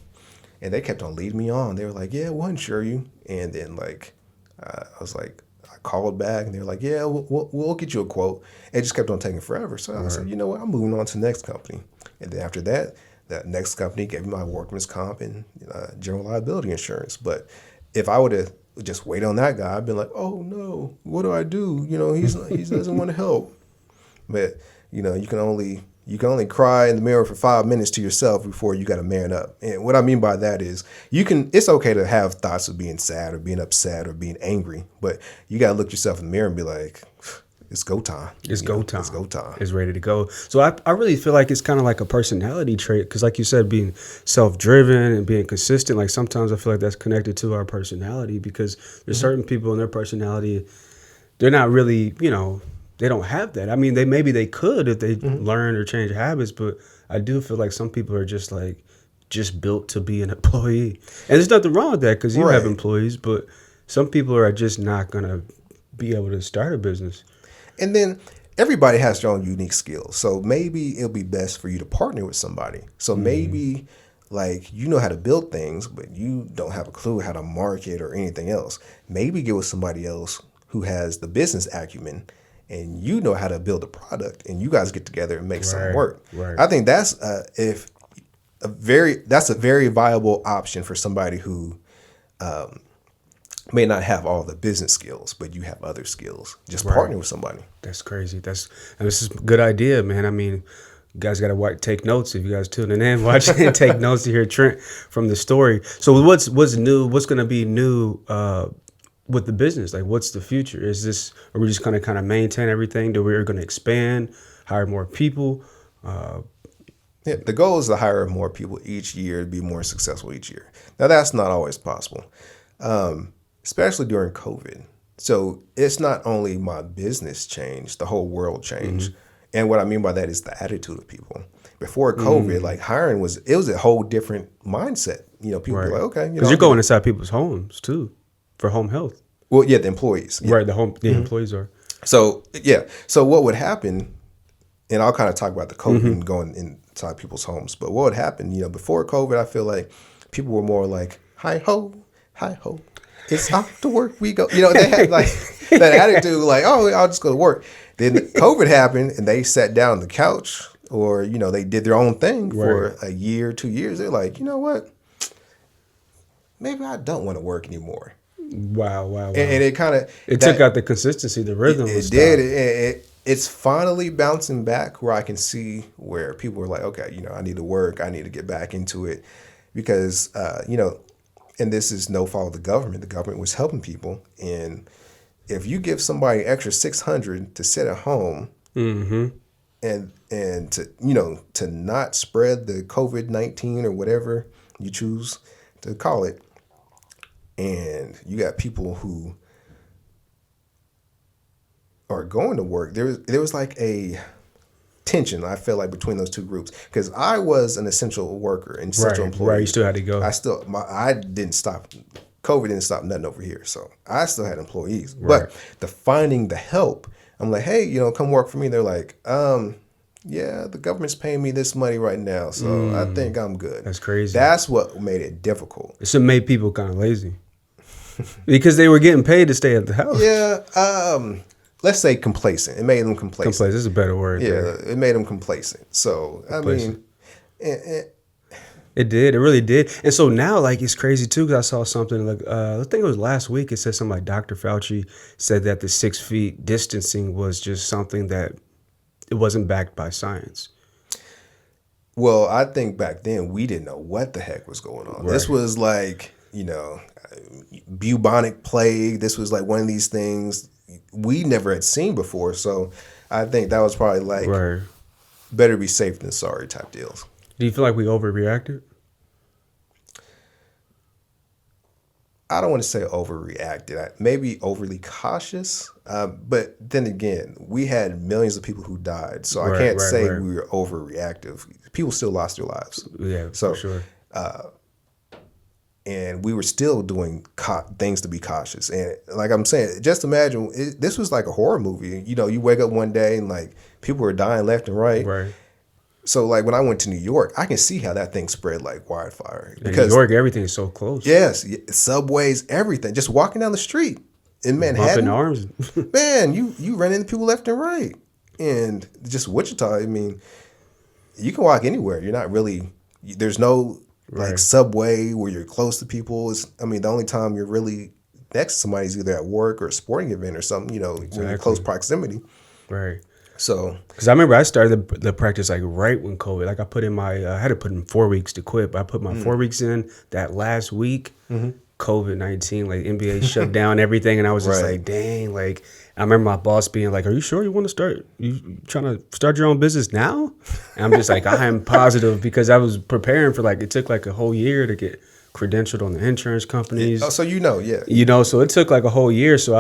and they kept on leading me on. They were like, yeah, we'll insure you. And then I was like, I called back and they were like, yeah, we'll get you a quote. It just kept on taking forever. So I said, you know what, I'm moving on to the next company. And then after that next company gave me my workman's comp and general liability insurance. But if I would have just waited on that guy, I'd been like, oh no, what do I do? You know, he doesn't want to help. But you know, you can only cry in the mirror for 5 minutes to yourself before you got to man up. And what I mean by that is it's okay to have thoughts of being sad or being upset or being angry, but you got to look yourself in the mirror and be like, it's go time. It's go time. It's go time. It's ready to go. So I really feel like it's kind of like a personality trait because like you said, being self-driven and being consistent, like sometimes I feel like that's connected to our personality because there's certain people in their personality, they're not really, you know, they don't have that. I mean, maybe they could if they learn or change habits, but I do feel like some people are just built to be an employee. And there's nothing wrong with that because you have employees, but some people are just not going to be able to start a business. And then everybody has their own unique skills. So maybe it'll be best for you to partner with somebody. So maybe like you know how to build things, but you don't have a clue how to market or anything else. Maybe get with somebody else who has the business acumen and you know how to build a product and you guys get together and make something work. Right. I think that's a very viable option for somebody who may not have all the business skills, but you have other skills. Just partner with somebody. That's crazy. And this is a good idea, man. I mean, you guys got to take notes if you guys tuning in, watching and take notes to hear Trent from the story. So what's new? What's going to be new with the business? Like, what's the future? Are we just going to kind of maintain everything? That we're going to expand, hire more people? Yeah, the goal is to hire more people each year to be more successful each year. Now, that's not always possible. Especially during COVID. So it's not only my business changed, the whole world changed. And what I mean by that is the attitude of people. Before COVID, like hiring was a whole different mindset. You know, people were like, okay. Because you're going inside people's homes too for home health. Well, yeah, the employees. Yeah. Right, the employees are. So, yeah. So what would happen and I'll kind of talk about the COVID and going inside people's homes. But what would happen, before COVID, I feel like people were more like, hi ho, it's off to work we go. They had like that attitude, like, oh, I'll just go to work. Then COVID happened, and they sat down on the couch, or they did their own thing for a year, 2 years. They're like, you know what? Maybe I don't want to work anymore. Wow. And it kind of took out the consistency, the rhythm. It did. It's finally bouncing back where I can see where people are like, okay, I need to work. I need to get back into it because, and this is no fault of the government. The government was helping people. And if you give somebody extra $600 to sit at home and to not spread the COVID-19 or whatever you choose to call it, and you got people who are going to work, there was like a tension, I feel like, between those two groups, because I was an essential worker, an essential employee. Right, you still had to go. I didn't stop. COVID didn't stop nothing over here, so I still had employees. Right. But finding the help, I'm like, hey, come work for me. They're like, yeah, the government's paying me this money right now, so I think I'm good. That's crazy. That's what made it difficult. It made people kind of lazy because they were getting paid to stay at the house. Yeah. Let's say complacent. It made them complacent. Complacent is a better word. Yeah, there. it made them complacent. So, Complacent. I mean, it did. It really did. And so now, like, it's crazy, too, because I saw something, like, I think it was last week, it said something like Dr. Fauci said that the 6 feet distancing was just something that it wasn't backed by science. Well, I think back then we didn't know what the heck was going on. Right. This was like, bubonic plague. This was like one of these things we never had seen before. So I think that was probably like better be safe than sorry type deals. Do you feel like we overreacted? I don't want to say overreacted. Maybe overly cautious. But then again, we had millions of people who died. So I can't say we were overreactive. People still lost their lives. Yeah, for sure. And we were still doing things to be cautious. And like I'm saying, just imagine, this was like a horror movie. You wake up one day and like people are dying left and right. Right. So like when I went to New York, I can see how that thing spread like wildfire. Because in New York, everything is so close. Yes. Subways, everything. Just walking down the street in Manhattan. Bumping arms. Man, you run into people left and right. And just Wichita, I mean, you can walk anywhere. You're not really, there's no like subway where you're close to people. The only time you're really next to somebody is either at work or a sporting event or something, when you're in close proximity. Right. So, because I remember I started the practice like right when COVID, like I had to put in 4 weeks to quit, but I put my 4 weeks in that last week, COVID-19, like NBA shut down everything. And I was just like, dang, like, I remember my boss being like, are you sure you want to start? You trying to start your own business now? And I'm just like, I am positive, because I was preparing for it took like a whole year to get credentialed on the insurance companies. Yeah. Oh, so so it took like a whole year. So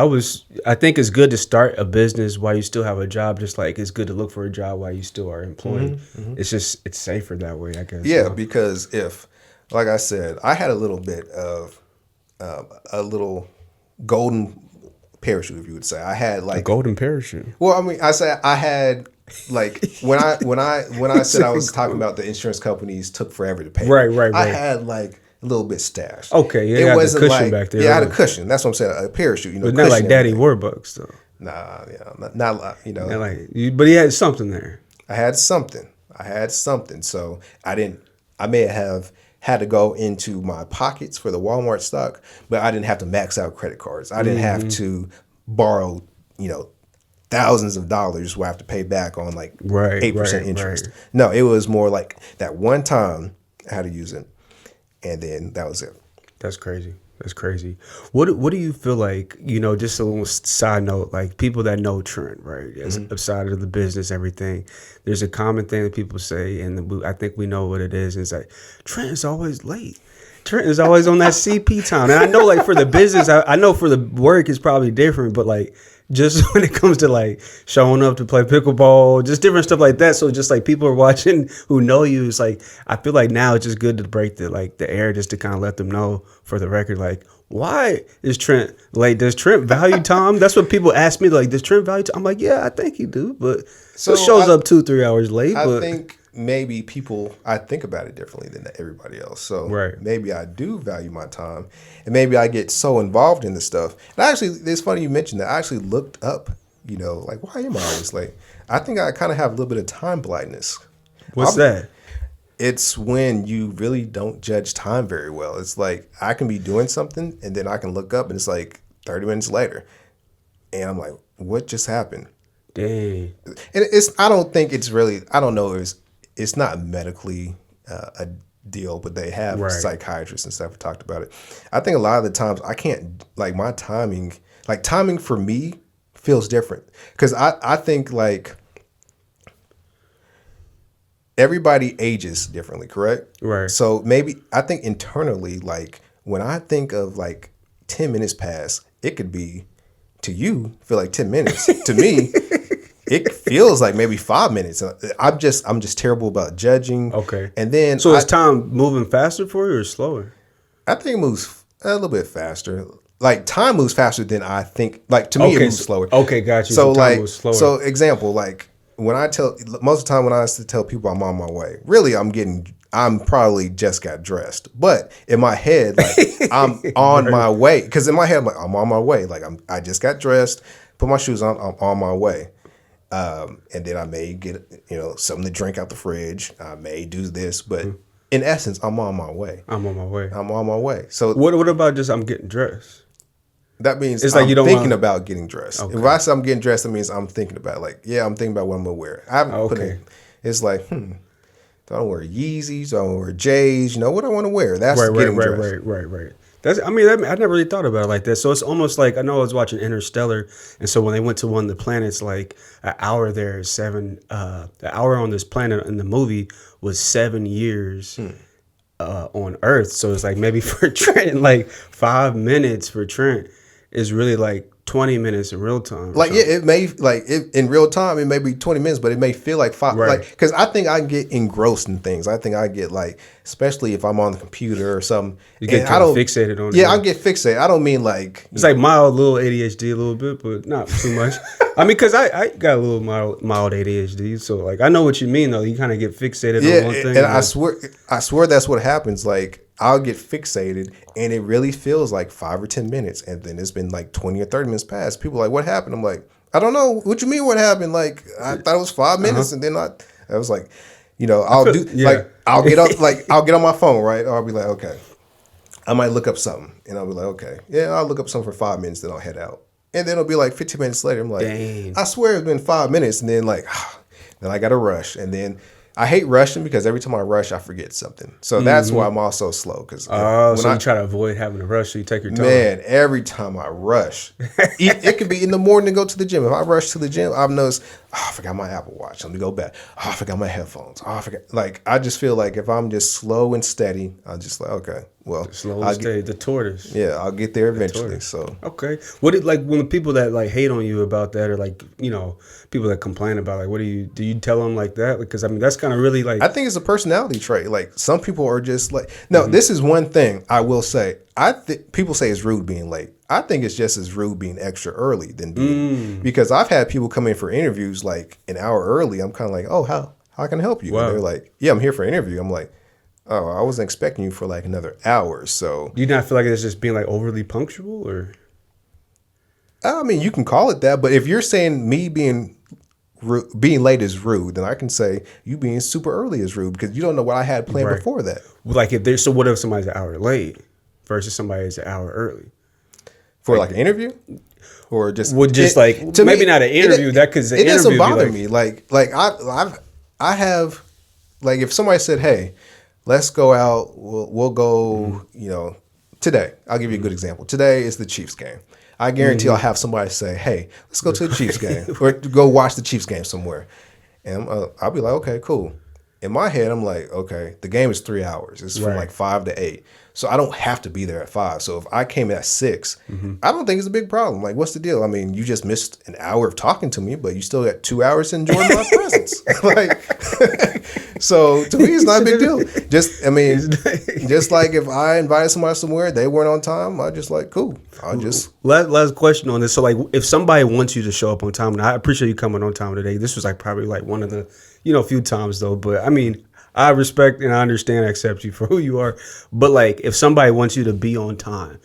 I think it's good to start a business while you still have a job, just like it's good to look for a job while you still are employed. It's safer that way, I guess. Yeah, because like I said, I had a little bit of a little golden parachute, if you would say. I had like a golden parachute. Well, I had like when I said I was talking about the insurance companies took forever to pay. Right. I had like a little bit stashed. Okay, yeah, it wasn't like back there. Yeah, I had a cushion. That's what I'm saying, a parachute. But not like Daddy Warbucks though. Nah, yeah, not like, but he had something there. I had something. So I may have had to go into my pockets for the Walmart stock, but I didn't have to max out credit cards. I didn't have to borrow, thousands of dollars where I have to pay back on like 8% interest. Right. No, it was more like that one time I had to use it, and then that was it. That's crazy. What do you feel like, just a little side note, like people that know Trent, right, as outside of the business, everything, there's a common thing that people say, and I think we know what it is. It's like, Trent is always late. Trent is always on that CP time. And I know like for the business, I know for the work it's probably different, but like just when it comes to like showing up to play pickleball, just different stuff like that. So just like people are watching who know you, it's like I feel like now it's just good to break the air just to kind of let them know for the record, like, why is Trent late? Does Trent value time? That's what people ask me, like, does Trent value time? I'm like, yeah, I think he do, but so shows up 2-3 hours late. I but think maybe I think about it differently than everybody else. So right. Maybe I do value my time, and maybe I get so involved in the stuff. And actually, it's funny you mentioned that. I actually looked up, like, why am I always late? I think I kind of have a little bit of time blindness. What's that? It's when you really don't judge time very well. It's like I can be doing something and then I can look up and it's like 30 minutes later. And I'm like, what just happened? Dang. And I don't know, it's not medically a deal, but they have right. psychiatrists and stuff who talked about it. I think a lot of the times I can't, like my timing for me feels different. Because I think like, everybody ages differently, correct? Right. So maybe I think internally, like when I think of like 10 minutes pass, it could be to you feel like 10 minutes. To me, it feels like maybe 5 minutes. I'm just terrible about judging. Okay. And then so is time moving faster for you or slower? I think it moves a little bit faster. Like time moves faster than I think. Like to me, it moves slower. Okay, got you. So time like, moves slower. so example, like. Most of the time when I used to tell people I'm on my way, really I'm probably just got dressed. But in my head, like I'm on my way. Because in my head, I'm on my way. Like I just got dressed, put my shoes on, I'm on my way. And then I may get, something to drink out the fridge. I may do this, but in essence, I'm on my way. I'm on my way. So what about just I'm getting dressed? That means it's I'm like you don't thinking about getting dressed. Okay. If I say I'm getting dressed, that means I'm thinking about I'm thinking about what I'm gonna wear. I haven't put in. It's like, do I want to wear Yeezys? Do I want to wear J's? What I want to wear. That's getting dressed. Right. I never really thought about it like that. So it's almost like, I know I was watching Interstellar, and so when they went to one of the planets, like an hour there is the hour on this planet in the movie was 7 years on Earth. So it's like maybe for Trent, like 5 minutes for Trent is really like 20 minutes in real time. Like, yeah, it may, like, in real time, it may be 20 minutes, but it may feel like 5. Right. Like, because I think I get engrossed in things. I think I get, like, especially if I'm on the computer or something. You get kind of fixated on it. Yeah, I get fixated. I don't mean, like... It's like mild little ADHD a little bit, but not too much. I mean, because I got a little mild ADHD, so, like, I know what you mean, though. You kind of get fixated on one thing. And I swear that's what happens, like... I'll get fixated and it really feels like 5 or 10 minutes. And then it's been like 20 or 30 minutes past. People are like, what happened? I'm like, I don't know. What you mean what happened? Like, I thought it was 5 minutes. And then I was like, I'll get up, like, I'll get on my phone, right? Or I'll be like, okay, I might look up something. And I'll be like, okay, yeah, I'll look up something for 5 minutes. Then I'll head out. And then it'll be like 15 minutes later. I'm like, dang. I swear it's been 5 minutes. And then like, then I got to rush. And then I hate rushing because every time I rush, I forget something. So that's why I'm also slow. Because so you try to avoid having to rush, so you take your time. Man, every time I rush, it could be in the morning to go to the gym. If I rush to the gym, I've noticed, I forgot my Apple Watch. Let me go back. I forgot my headphones. I forgot. Like, I just feel like if I'm just slow and steady, I'm just like, okay, well, slow and steady, the tortoise. Yeah, I'll get there eventually. So okay, like when the people that like hate on you about that, or like people that complain about, like, what do you tell them like that? Because I mean, that's kind of really like, I think it's a personality trait. Like, some people are just like, no, this is one thing I will say. People say it's rude being late. I think it's just as rude being extra early than being, because I've had people come in for interviews like an hour early. I'm kind of like, oh, how can I help you? Wow. And they're like, yeah, I'm here for an interview. I'm like, oh, I wasn't expecting you for like another hour. So do you not feel like it's just being like overly punctual, or? I mean, you can call it that, but if you're saying me being late is rude, then I can say you being super early is rude, because you don't know what I had planned before that. Like, what if somebody's an hour late versus somebody is an hour early? For like an interview? Or just... Well, just like, to maybe not an interview, it doesn't bother me. Like I have, like, if somebody said, hey, let's go out, we'll go, today. I'll give you a good example. Today is the Chiefs game. I guarantee I'll have somebody say, hey, let's go to the Chiefs game, or go watch the Chiefs game somewhere. And I'll be like, okay, cool. in my head, I'm like, okay, the game is 3 hours. It's from Right. like 5 to 8. So I don't have to be there at 5. So if I came at 6, I don't think it's a big problem. Like, what's the deal? I mean, you just missed an hour of talking to me, but you still got 2 hours to enjoy my presence. Like, so to me, it's not a big deal. Just, I mean, just like if I invited somebody somewhere, they weren't on time, I just like, cool. I'll just. Last question on this. So like, if somebody wants you to show up on time, and I appreciate you coming on time today. This was like probably like one of the, few times though. But I mean, I respect and I understand, I accept you for who you are. But like, if somebody wants you to be on time,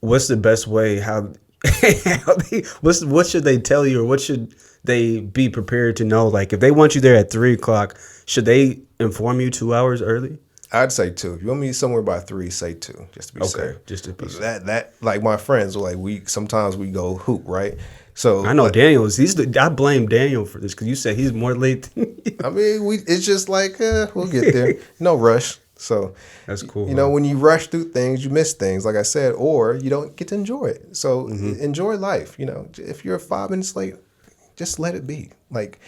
what's the best way? What should they tell you, or what should they be prepared to know? Like, if they want you there at 3:00, should they inform you 2 hours early? I'd say 2. If you want me somewhere by 3, say 2, just to be safe. Just to be safe. That like my friends, like sometimes we go hoop, right? So I know Daniel's. I blame Daniel for this because you said he's more late than you. I mean, it's just like we'll get there. No rush. So That's cool. You know, when you rush through things, you miss things, like I said, or you don't get to enjoy it. So enjoy life. You know, if you're 5 minutes late, just let it be. Like,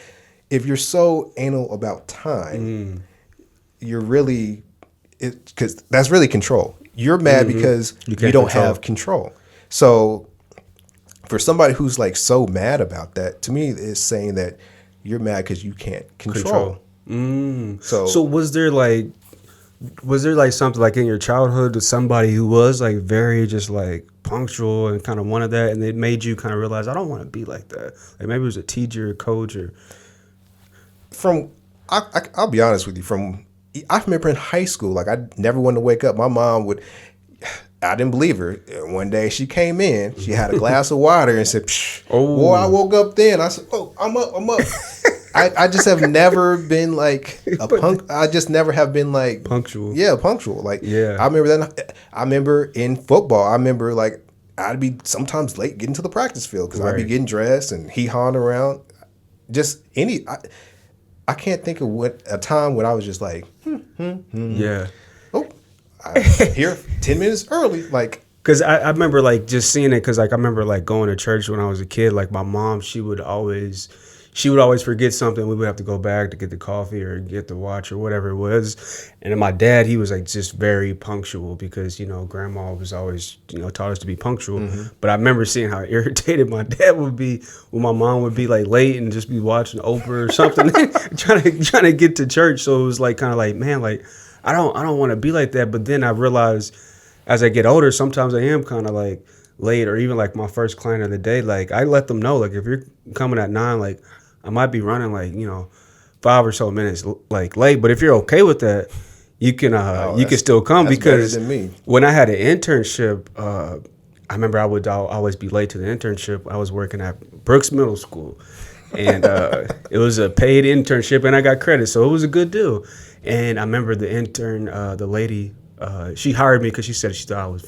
if you're so anal about time, you're really, because that's really control. You're mad because you don't have control. So for somebody who's like so mad about that, to me, is saying that you're mad because you can't control. So was there like something like in your childhood with somebody who was like very just like punctual and kind of wanted that, and it made you kind of realize, I don't want to be like that? Like maybe it was a teacher, a coach, or I'll be honest with you. I remember in high school, like I never wanted to wake up. My mom would. I didn't believe her. One day she came in, she had a glass of water and said, boy, I woke up then. I said, oh, I'm up. I just have never been like a punk. I just never have been like punctual. Yeah, punctual. Like, yeah. I remember that. I remember in football, I remember like I'd be sometimes late getting to the practice field because I'd be getting dressed and hee-hawing around. Just I can't think of a time when I was just like, yeah. Oh, I'm here 10 minutes early. Like, because I remember like just seeing it, because like I remember like going to church when I was a kid. Like my mom, she would always forget something. We would have to go back to get the coffee or get the watch or whatever it was. And then my dad, he was like just very punctual because, grandma was always, taught us to be punctual. But I remember seeing how irritated my dad would be when my mom would be like late and just be watching Oprah or something, trying to get to church. So it was like kind of like, man, like I don't want to be like that. But then I realized as I get older, sometimes I am kind of like late, or even like my first client of the day, like I let them know, like if you're coming at 9, like I might be running like 5 or so minutes like late, but if you're okay with that, you can still come. Because better than me. When I had an internship, I remember I'll always be late to the internship. I was working at Brooks Middle School, and it was a paid internship, and I got credit, so it was a good deal. And I remember the intern, the lady, she hired me because she said she thought I was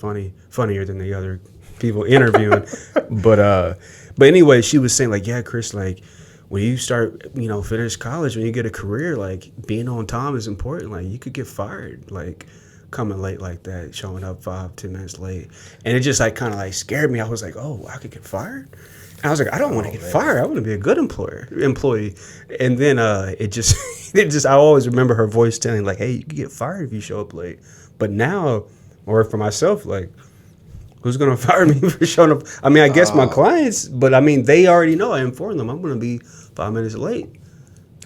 funnier than the other people interviewing. but anyway, she was saying like, yeah, Chris, like when you start, finish college, when you get a career, like being on time is important. Like you could get fired, like coming late like that, showing up 5-10 minutes late. And it just like kind of like scared me. I was like, oh, I could get fired. And I was like, I don't want to get fired. I want to be a good employee. And then it just I always remember her voice telling like, hey, you can get fired if you show up late. But now, or for myself, like, who's going to fire me for showing up? I mean, I guess my clients, but I mean, they already know. I informed them I'm going to be 5 minutes late.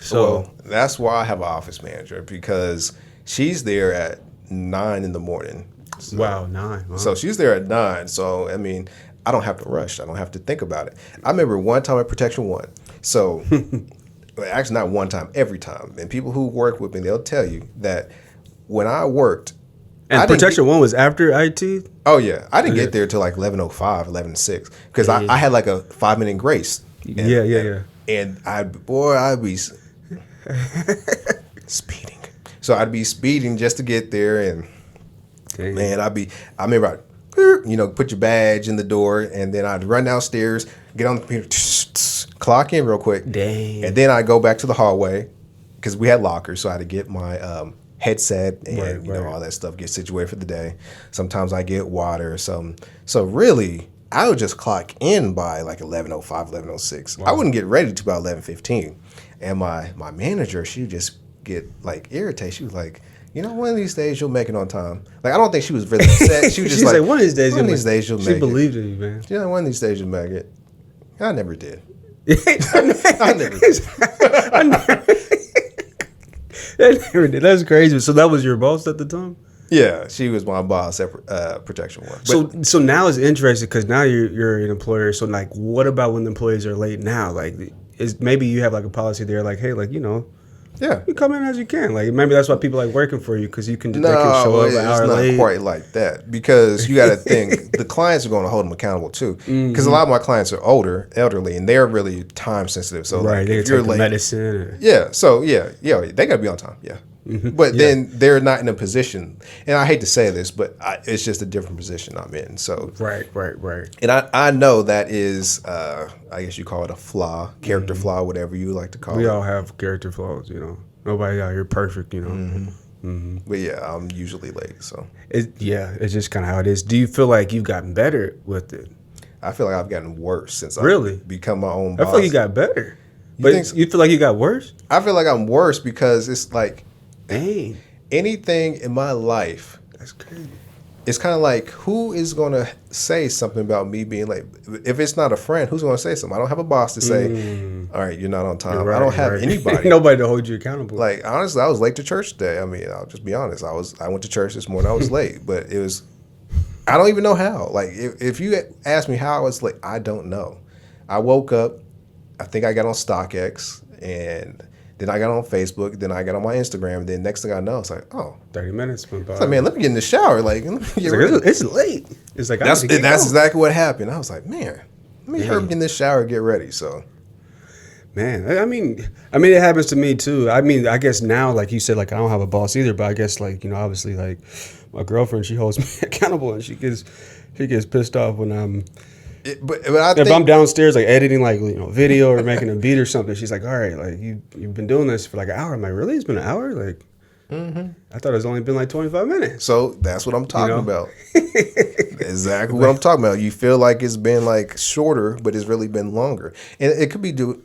So that's why I have an office manager, because she's there at 9 in the morning. So, 9. Wow. So she's there at 9. So, I mean, I don't have to rush. I don't have to think about it. I remember one time at Protection One. So, actually not one time, every time. And people who work with me, they'll tell you that when I worked. And Protection One was after IT? Oh, yeah. I didn't get there till like 11:05, 11:06. Because I had like a 5-minute grace. And, yeah. And I'd be speeding. So I'd be speeding just to get there. And man, I remember I'd put your badge in the door, and then I'd run downstairs, get on the computer, clock in real quick. Dang. And then I'd go back to the hallway because we had lockers, so I had to get my headset and all that stuff, get situated for the day. Sometimes I get water or something. So really, I would just clock in by like 11:05, 11:06. Wow. I wouldn't get ready to about 11:15. And my manager, she would just get like irritated. She was like, you know, one of these days you'll make it on time. Like, I don't think she was really upset. She was just She's like, one of these days you'll make it. She believed in you, man. You know, one of these days you'll make it. I never did. I never did. That's crazy. So that was your boss at the time? Yeah, she was my boss at Protection One. But, So now it's interesting because now you're an employer. So like, what about when the employees are late now? Like, is maybe you have like a policy there, like, hey, like, you know, yeah, you come in as you can. Like, maybe that's why people like working for you because you can they can no, show up it's an hour not late. quite like that because you got to think the clients are going to hold them accountable too. Because a lot of my clients are elderly, and they're really time sensitive. So Right, like, they if take you're the late, medicine. Or, yeah, so yeah, they got to be on time. Yeah. But then they're not in a position, and I hate to say this, but it's just a different position I'm in. So right. and I know that is, I guess you call it a flaw, character flaw, whatever you like to call We it. all have character flaws, you know. Nobody out here perfect, you know. But yeah, I'm usually late, so It's just kind of how it is. Do you feel like you've gotten better with it? I feel like I've gotten worse since Really? I've become my own I boss. feel like you got better. But think so? you feel like you got worse? I feel like I'm worse because it's like Dang, anything in my life, that's crazy. it's kind of like, who is going to say something about me being late? If it's not a friend, who's going to say something? I don't have a boss to say, all right, you're not on time. I don't have anybody. Nobody to hold you accountable. Like, honestly, I was late to church today. I mean, I'll just be honest. I went to church this morning. I was late, but it was, I don't even know how. Like, if you ask me how I was late, I don't know. I woke up, I think I got on StockX, and then I got on Facebook, then I got on my Instagram, then next thing I know, it's like, oh. 30 minutes went by. It's like, man, let me get in the shower. Like, let me get ready. It's late. It's like, That's exactly what happened. I was like, man, let me hurry up and get in this shower and get ready. So, man, I mean, it happens to me too. I mean, I guess now, like you said, like I don't have a boss either, but I guess like, you know, obviously like my girlfriend, she holds me accountable and she gets pissed off when I'm, but I think, if I'm downstairs like editing like, you know, video or making a beat or something, she's like, all right, like you've been doing this for like an hour. I'm like, really? It's been an hour? Like, I thought it's only been like 25 minutes. so that's what I'm talking about. about. Exactly what I'm talking about. You feel like it's been like shorter, but it's really been longer. And it could be due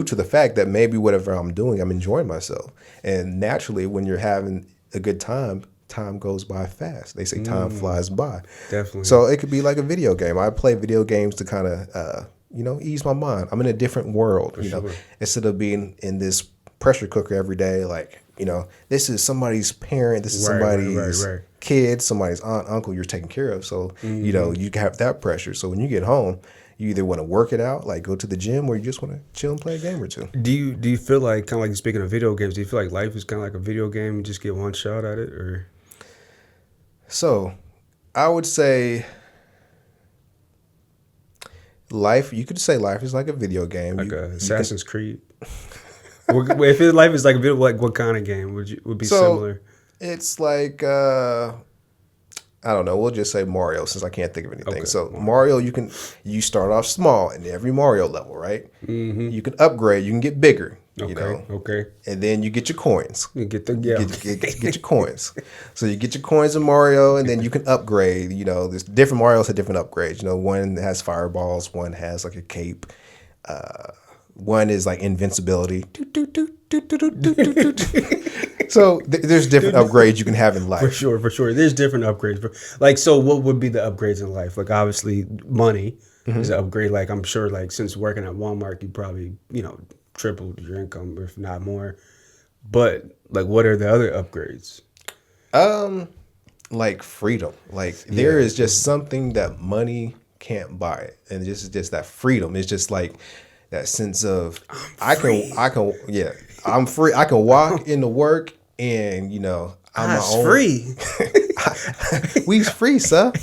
to the fact that maybe whatever I'm doing, I'm enjoying myself. And naturally, when you're having a good time goes by fast. They say time flies by. Definitely. So it could be like a video game. I play video games to kind of, ease my mind. I'm in a different world, know, instead of being in this pressure cooker every day. Like, this is somebody's parent. This is somebody's kid, somebody's aunt, uncle you're taking care of. So, you have that pressure. So when you get home, you either want to work it out, like go to the gym, or you just want to chill and play a game or two. Do you feel like, kind of like speaking of video games, do you feel like life is kind of like a video game? You just get one shot at it, or? So, I would say life. You could say life is like a video game, Like Assassin's Creed. If life is like a video, like what kind of game would be similar? It's like I don't know. We'll just say Mario, since I can't think of anything. Okay. So Mario, you start off small in every Mario level, right? Mm-hmm. You can upgrade. You can get bigger. Okay. And then you get your coins. You get the Get your coins. So you get your coins in Mario, and then you can upgrade. There's different Marios have different upgrades. One has fireballs, one has like a cape. One is like invincibility. So there's different upgrades you can have in life. For sure. There's different upgrades. Like, so what would be the upgrades in life? Like, obviously, money is an upgrade. Like, I'm sure, like, since working at Walmart, you probably, tripled your income, if not more. But, like, what are the other upgrades? Like freedom. Like, there is just something that money can't buy. And just that freedom. It's just like that sense of I'm free. I'm free. I can walk into work and, I'm my own. Free. We's free, sir.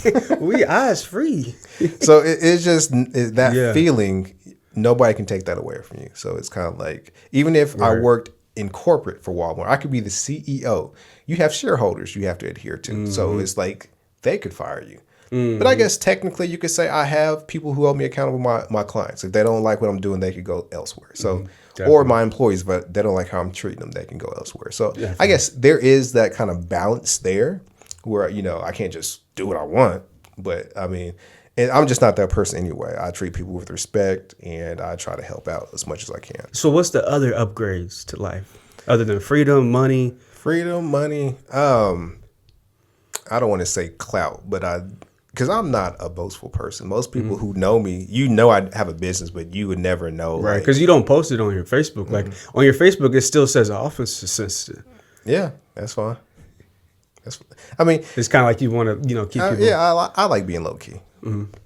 I's free. So it's just that feeling. Nobody can take that away from you. So it's kind of like, even if I worked in corporate for Walmart, I could be the CEO. You have shareholders you have to adhere to. Mm-hmm. So it's like they could fire you. Mm-hmm. But I guess technically you could say I have people who hold me accountable, my clients. If they don't like what I'm doing, they could go elsewhere. So, or my employees, but they don't like how I'm treating them, they can go elsewhere. So I guess there is that kind of balance there where, I can't just do what I want. But I mean, And I'm just not that person anyway. I treat people with respect, and I try to help out as much as I can. So what's the other upgrades to life other than freedom, money? Freedom, money. I don't want to say clout, but because I'm not a boastful person. Most people who know me, I have a business, but you would never know. Right, because you don't post it on your Facebook. Like on your Facebook, it still says office assistant. Yeah, that's fine. I mean, it's kind of like you want to, keep people. Yeah, I like being low key.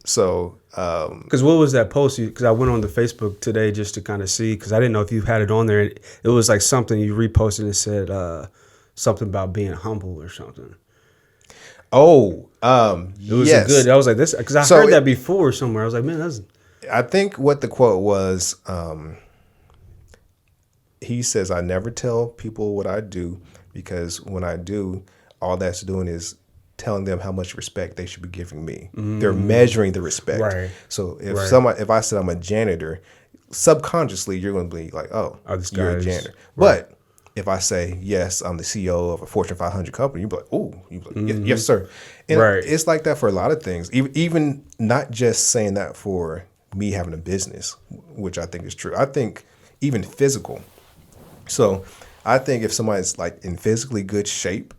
So, because what was that post? Because I went on the Facebook today just to kind of see, because I didn't know if you had it on there. It was like something you reposted and said something about being humble or something. Oh, it was yes. good. I was like this because I heard that before somewhere. I was like, man, that's. I think what the quote was. He says, "I never tell people what I do because when I do, all that's doing is telling them how much respect they should be giving me. They're measuring the respect. Right. So if I said I'm a janitor, subconsciously you're going to be like, oh you're a janitor. Right. But if I say, yes, I'm the CEO of a Fortune 500 company, you'd be like, oh, yes, sir. And it's like that for a lot of things. Even not just saying that for me having a business, which I think is true. I think even physical. So I think if somebody's like in physically good shape,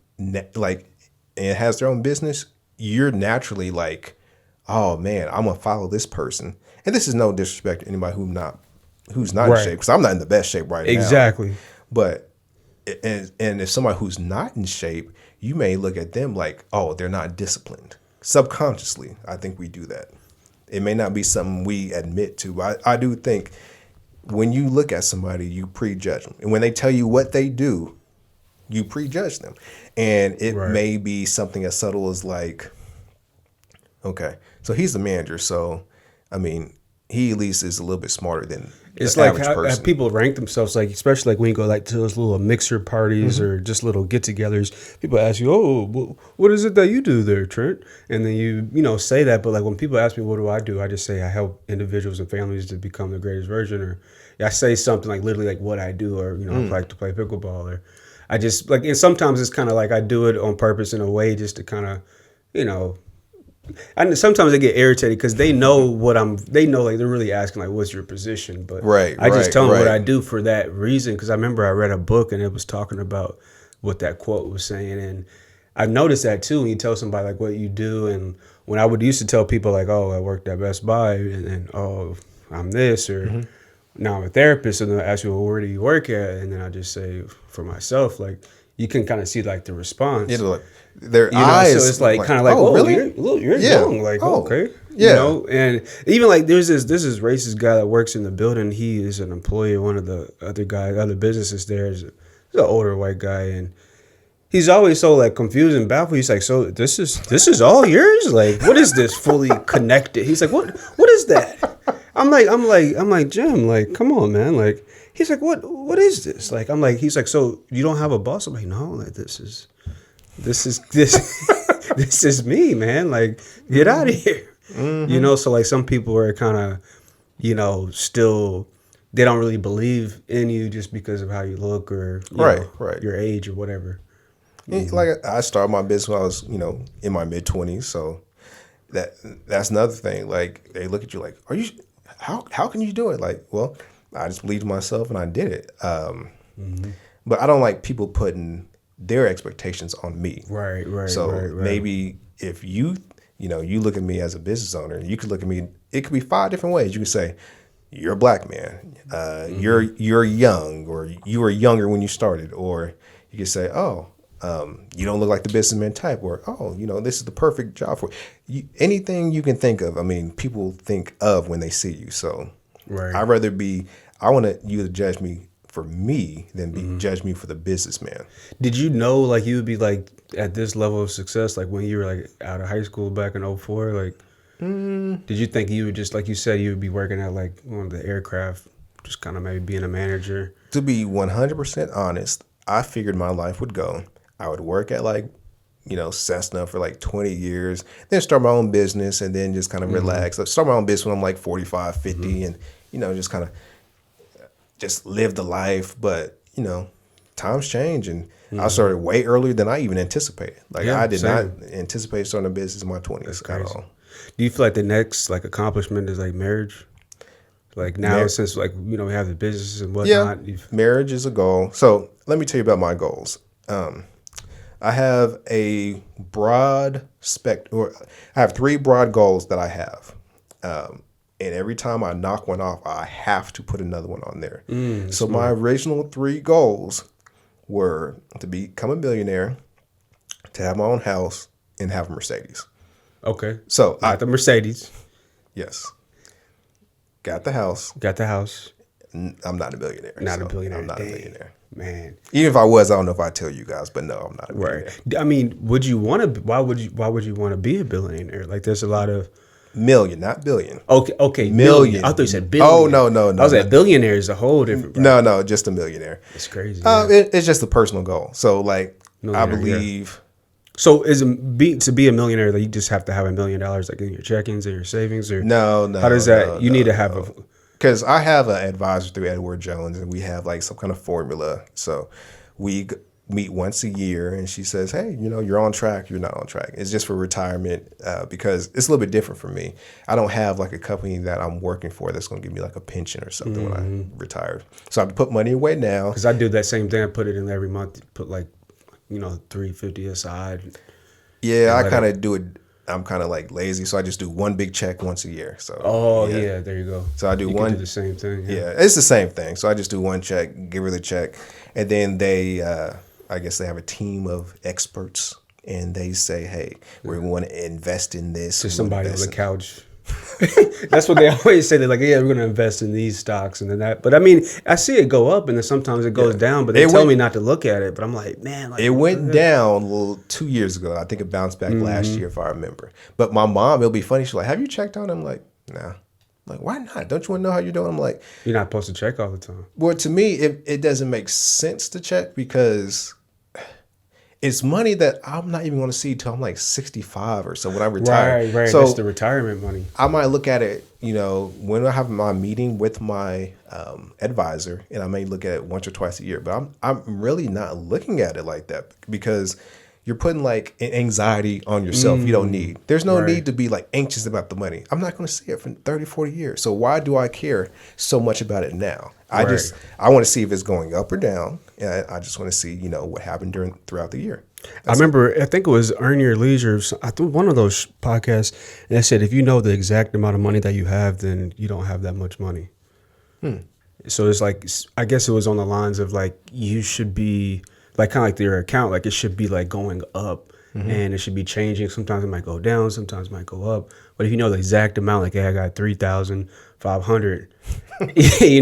like, and has their own business, you're naturally like, oh man, I'm gonna follow this person. And this is no disrespect to anybody who's not in shape, because I'm not in the best shape right now. Exactly. But and if somebody who's not in shape, you may look at them like, oh, they're not disciplined. Subconsciously, I think we do that. It may not be something we admit to. I do think when you look at somebody, you prejudge them. And when they tell you what they do, you prejudge them. And it may be something as subtle as like, okay, so he's the manager. So, I mean, he at least is a little bit smarter than it's the like average person. People rank themselves, like, especially like when you go like to those little mixer parties or just little get-togethers. People ask you, oh, what is it that you do there, Trent? And then you say that. But like when people ask me, what do? I just say I help individuals and families to become their greatest version. Or I say something like literally like what I do, or I like to play pickleball, or I just like, and sometimes it's kind of like I do it on purpose in a way just to kind of, and sometimes I get irritated because they know like they're really asking like, what's your position? But I just tell them what I do for that reason. Because I remember I read a book and it was talking about what that quote was saying. And I've noticed that too, when you tell somebody like what you do. And when I would used to tell people like, oh, I worked at Best Buy, and oh, I'm this, or now I'm a therapist, and they'll ask you, well, where do you work at? And then I just say for myself, like, you can kind of see like the response. Like their eyes. So it's like kind of like, oh, really? You're young. Like, okay. Yeah. And even like there's this racist guy that works in the building. He is an employee of one of the other businesses there. He's an older white guy, and he's always so like confused and baffled. He's like, so this is all yours? Like, what is this fully connected? He's like, what is that? I'm like, Jim, like, come on, man. Like, he's like, what is this? Like, I'm like, he's like, so you don't have a boss? I'm like, no, like this is this is me, man. Like, get out of here. So like some people are kind of, still, they don't really believe in you just because of how you look or your age or whatever. Like I started my business when I was, in my mid-20s. So that's another thing. Like they look at you like, are you? How can you do it? Like, well, I just believed in myself and I did it. But I don't like people putting their expectations on me. Right. So maybe if you look at me as a business owner, you could look at me, it could be 5 different ways. You could say, you're a black man, you're young, or you were younger when you started, or you could say, you don't look like the businessman type, or, this is the perfect job for you. Anything you can think of. I mean, people think of when they see you. So I'd rather I want you to judge me for me than judge me for the businessman. Did you know like you would be like at this level of success, like when you were like out of high school back in 2004? Like, did you think you would just, like you said, you would be working at like one of the aircraft, just kind of maybe being a manager? To be 100% honest, I figured my life would go. I would work at like, Cessna for like 20 years, then start my own business, and then just kind of relax. Start my own business when I'm like 45, 50, and, just kind of just live the life. But, times change, and I started way earlier than I even anticipated. Like I did not anticipate starting a business in my 20s at all. Do you feel like the next like accomplishment is like marriage? Like now, since like we have the business and whatnot. Marriage is a goal. So let me tell you about my goals. I have a broad or I have 3 broad goals that I have. And every time I knock one off, I have to put another one on there. So my original 3 goals were to become a millionaire, to have my own house, and have a Mercedes. Okay. So the Mercedes. Yes. Got the house. I'm not a millionaire. Not a billionaire. I'm not a millionaire. Man. Even if I was, I don't know if I'd tell you guys, but no, I'm not a millionaire. Right. I mean, would you want to? Why would you want to be a billionaire? Like, there's a lot of million, not billion. Okay, million. I thought you said billion. Oh no. I was like, billionaire is a whole different. No, just a millionaire. It's crazy. It's just a personal goal. So like, I believe. Yeah. So to be a millionaire, that you just have to have $1 million like in your check-ins or your savings, or no. How does that? You need to have a. Because I have an advisor through Edward Jones, and we have like some kind of formula. So we meet once a year, and she says, "Hey, you're on track. You're not on track. It's just for retirement because it's a little bit different for me. I don't have like a company that I'm working for that's going to give me like a pension or something when I retire. So I have to put money away now. Because I do that same thing. I put it in every month. Put like $350 aside. Yeah, I kind of do it. I'm kind of like lazy, so I just do one big check once a year. So yeah, there you go. So I do you do the same thing. Yeah, it's the same thing. So I just do one check, give her the check, and then they, I guess they have a team of experts, and they say, "Hey, we want to invest in this." There's somebody on the couch. That's what they always say. They're like, "Yeah, we're going to invest in these stocks and then that." But I mean, I see it go up, and then sometimes it goes down. But they tell me not to look at it. But I'm like, man, it went down 2 years ago. I think it bounced back last year, if I remember. But my mom, it'll be funny. She's like, "Have you checked on it?" I'm like, "Nah." I'm like, why not? Don't you want to know how you're doing? I'm like, you're not supposed to check all the time. Well, to me, it doesn't make sense to check because it's money that I'm not even going to see till I'm like 65 or so when I retire. Right. So that's the retirement money. I might look at it, when I have my meeting with my advisor, and I may look at it once or twice a year. But I'm really not looking at it like that because you're putting like an anxiety on yourself you don't need. There's no need to be like anxious about the money. I'm not going to see it for 30, 40 years. So why do I care so much about it now? I want to see if it's going up or down. And I just want to see, what happened throughout the year. I think it was Earn Your Leisure. I think one of those podcasts, and they said, if you know the exact amount of money that you have, then you don't have that much money. So it's like, I guess it was on the lines of like, you should be like, kind of like your account, like it should be like going up and it should be changing. Sometimes it might go down, sometimes it might go up. But if you know the exact amount, like, hey, I got 3,500,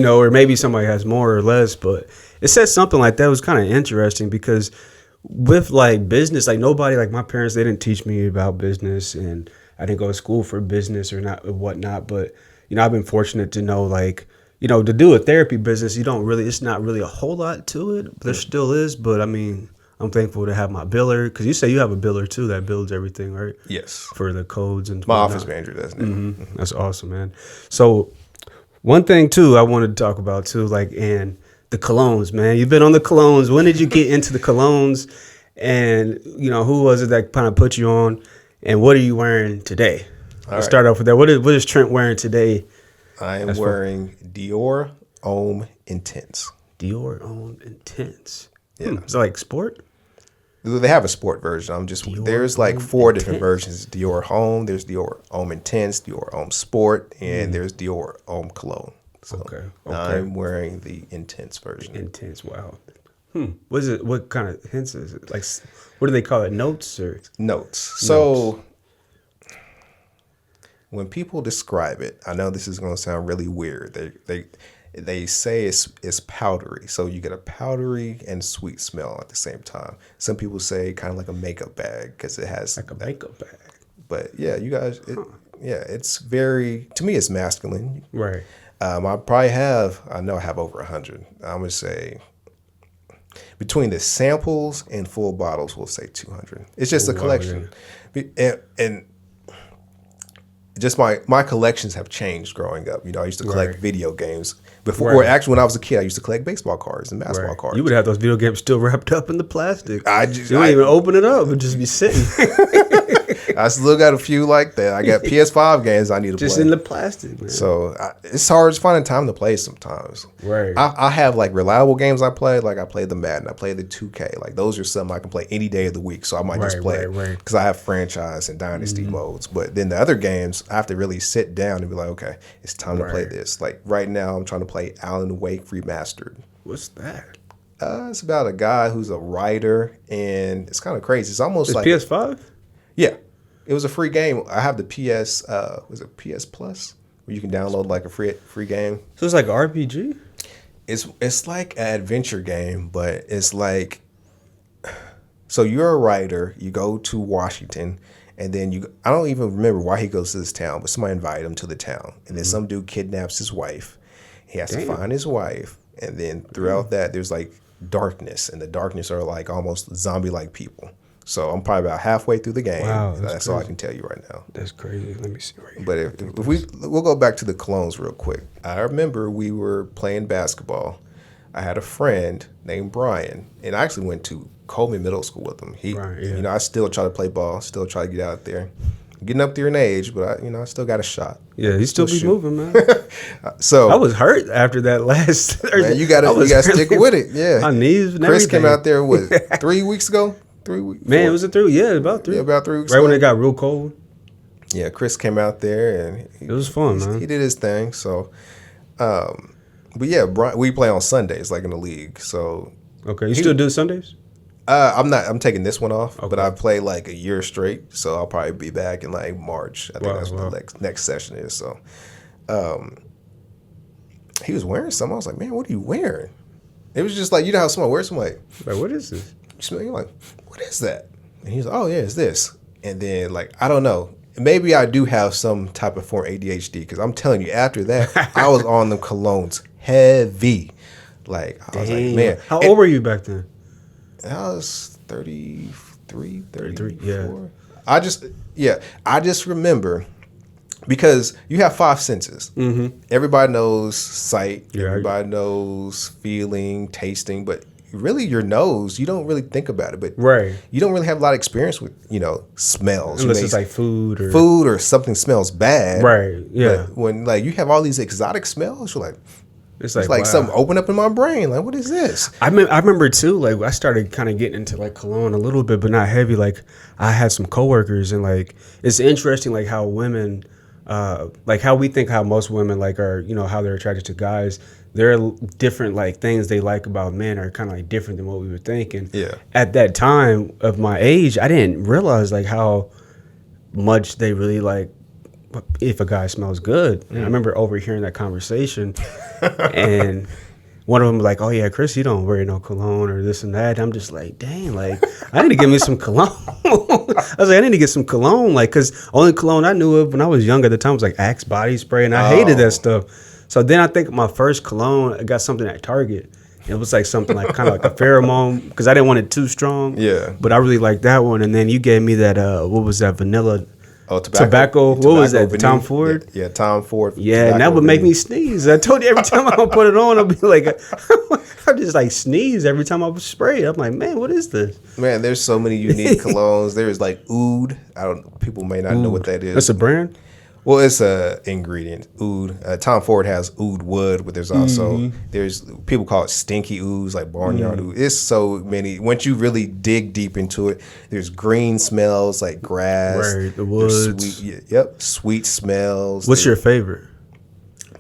or maybe somebody has more or less, but it said something like that. It was kind of interesting because with like business, like nobody, like my parents, they didn't teach me about business, and I didn't go to school for business or not or whatnot. But, I've been fortunate to know, like, to do a therapy business, it's not really a whole lot to it. There still is, but I mean, I'm thankful to have my biller, because you say you have a biller too that builds everything, right? Yes. For the codes and my whatnot. office manager does now. That's awesome, man. So one thing too I wanted to talk about too, like, and the colognes, man. You've been on the colognes. When did you get into the colognes? And who was it that kind of put you on? And what are you wearing today? Let's start off with that. What is Trent wearing today? I am wearing Dior Homme Intense. Dior Homme Intense. Yeah. Is it like sport? They have a sport version. There's like 4 different versions. Dior Homme, there's Dior Homme Intense, Dior Homme Sport, and there's Dior Homme Cologne. So okay. I'm wearing the Intense version. Intense, wow. What is it? What kind of hints is it? Like, what do they call it? Notes or notes? So when people describe it, I know this is going to sound really weird. They say it's powdery, so you get a powdery and sweet smell at the same time. Some people say kind of like a makeup bag because it has like a makeup bag. But yeah, you guys, it's very, to me, it's masculine. Right. I probably have, I know I have over 100. I'm gonna say between the samples and full bottles, we'll say 200. It's just a collection, and just my collections have changed growing up. I used to collect video games before. Or actually, when I was a kid, I used to collect baseball cards and basketball cards. You would have those video games still wraped up in the plastic. You wouldn't even open it up; it'd just be sitting. I still got a few like that. I got PS5 games I need to Just play. in the plastic, man. So it's hard finding time to play sometimes. Right. I have like reliable games I play. Like I play the Madden, I play the 2K. Like those are something I can play any day of the week. So I might just play right. because I have franchise and dynasty modes. But then the other games, I have to really sit down and be like, okay, it's time to play this. Like right now, I'm trying to play Alan Wake Remastered. What's that? It's about a guy who's a writer, and it's kind of crazy. It's almost It's like PS5? Yeah, it was a free game. I have the PS. Was it PS Plus, where you can download like a free game? So it's like RPG? It's like an adventure game, but it's like, so you're a writer. You go to Washington, and then I don't even remember why he goes to this town, but somebody invited him to the town, and then some dude kidnaps his wife. He has to find his wife, and then throughout that, there's like darkness, and the darkness are like almost zombie-like people. So I'm probably about halfway through the game. Wow, that's all I can tell you right now. That's crazy. Let me see right here. But if we'll go back to the colognes real quick. I remember we were playing basketball. I had a friend named Brian, and I actually went to Coleman Middle School with him. I still try to play ball, still try to get out there. Getting up there in age, but I still got a shot. Yeah, he still be moving, man. So I was hurt after that last Thursday. Man, you gotta stick with it. Yeah, my knees and Chris everything. came out there 3 weeks ago. 3 weeks. Man, was it 3? Yeah, about 3. Yeah, about 3 weeks. Right ago. when it got real cold. Yeah, Chris came out there and it was fun, man. He did his thing. So, but yeah, Brian, we play on Sundays, like in the league. So okay, you still do Sundays? I'm taking this one off, but I played like a year straight, so I'll probably be back in like March. I think that's what the next session is. So, he was wearing something. I was like, man, what are you wearing? It was just like, you know how someone wears something like what is this? You smell? You're like, what is that? And he's like, oh yeah, it's this. And then like, I don't know. Maybe I do have some type of form of ADHD because I'm telling you, after that, I was on them colognes heavy. Like I was like, man, how old were you back then? I was 33, 34. Yeah. I just remember because you have 5 senses. Mm-hmm. Everybody knows sight. Yeah, everybody knows feeling, tasting, but really your nose, you don't really think about it. But you don't really have a lot of experience with, smells. Unless it's like food or something smells bad. Right, yeah. But when like you have all these exotic smells, you're like, it's like wow. Something opened up in my brain. Like, what is this? I remember too, like I started kind of getting into like cologne a little bit, but not heavy. Like I had some coworkers and like, it's interesting like how women, like how we think how most women like are, how they're attracted to guys. There are different like things they like about men are kind of like different than what we were thinking. Yeah. At that time of my age, I didn't realize like how much they really like if a guy smells good. And I remember overhearing that conversation and one of them was like, oh yeah, Chris, you don't wear no cologne or this and that. I'm just like, dang, like I need to get me some cologne. I was like, I need to get some cologne, like, cause only cologne I knew of when I was young at the time was like Axe body spray, and I hated that stuff. So then I think my first cologne, I got something at Target. It was like something like kind of like a pheromone because I didn't want it too strong. Yeah. But I really liked that one. And then you gave me that, what was that, vanilla? Oh, tobacco. What was that? Tom Ford? Yeah, Tom Ford. Yeah, and that would make me sneeze. I told you every time I would put it on, I'd be like, I just like sneeze every time I would spray it. I'm like, man, what is this? Man, there's so many unique colognes. There's like oud. People may not know what that is. That's a brand? Well, it's a ingredient. Oud. Tom Ford has oud wood, but there's also there's people call it stinky ouds, like barnyard oud. It's so many. Once you really dig deep into it, there's green smells like grass. Right, the woods. Sweet smells. What's your favorite?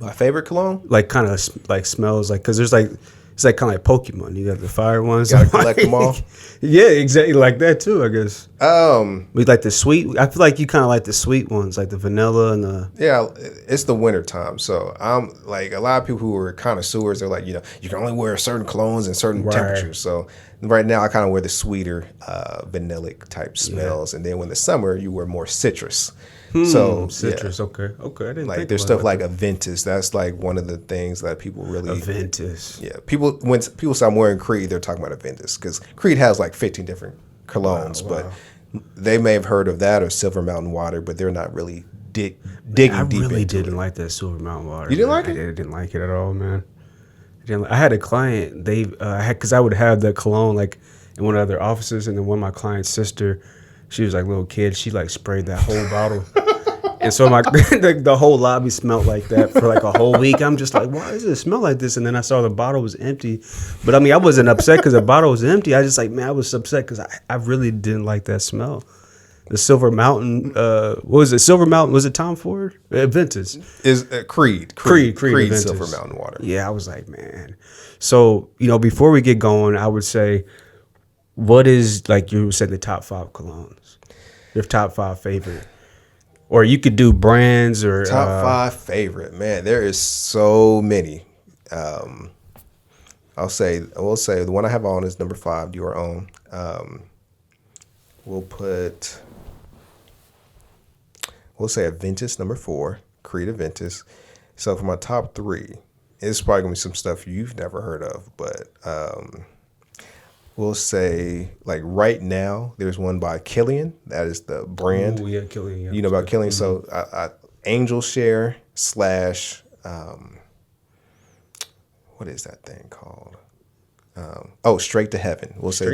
My favorite cologne? Like kind of like smells like, because there's like, it's like kind of like Pokemon. You got the fire ones. You gotta collect them all. Yeah, exactly like that too, I guess. We like the sweet. I feel like you kind of like the sweet ones, like the vanilla and the. Yeah, it's the winter time, so I'm like a lot of people who are connoisseurs. They're like, you can only wear certain colognes and certain temperatures. So right now, I kind of wear the sweeter vanillic type smells, and then when the summer, you wear more citrus. So citrus, okay. I didn't like think there's about stuff like Aventus. That's like one of the things that people really Aventus. Yeah, when people say I'm wearing Creed, they're talking about Aventus because Creed has like 15 different colognes, but they may have heard of that or Silver Mountain Water, but they're not really digging deep into it. I really didn't like that Silver Mountain Water. You didn't like it? I didn't like it at all, man. I had a client. Because I would have the cologne like in one of their offices, and then one of my client's sister. She was like a little kid. She like sprayed that whole bottle. And so the whole lobby smelled like that for like a whole week. I'm just like, why does it smell like this? And then I saw the bottle was empty. But I mean, I wasn't upset because the bottle was empty. I just like, man, I was upset because I really didn't like that smell. The Silver Mountain, what was it? Silver Mountain, was it Tom Ford? Ventus. Is Creed Ventus. Silver Mountain water. Yeah, I was like, man. So, before we get going, I would say, what is, like you said, the top 5 colognes? Your top 5 favorite? Or you could do brands or top 5 favorite. Man, there is so many. We'll say the one I have on is number 5, Your Own. We'll say Aventus number 4, Creed Aventus. So for my top 3, it's probably gonna be some stuff you've never heard of, but we'll say like right now there's one by Killian. That is the brand. Oh yeah, Killian. Yeah, you know about Killian. Mm-hmm. So I Angel Share / what is that thing called? Straight to Heaven. We'll say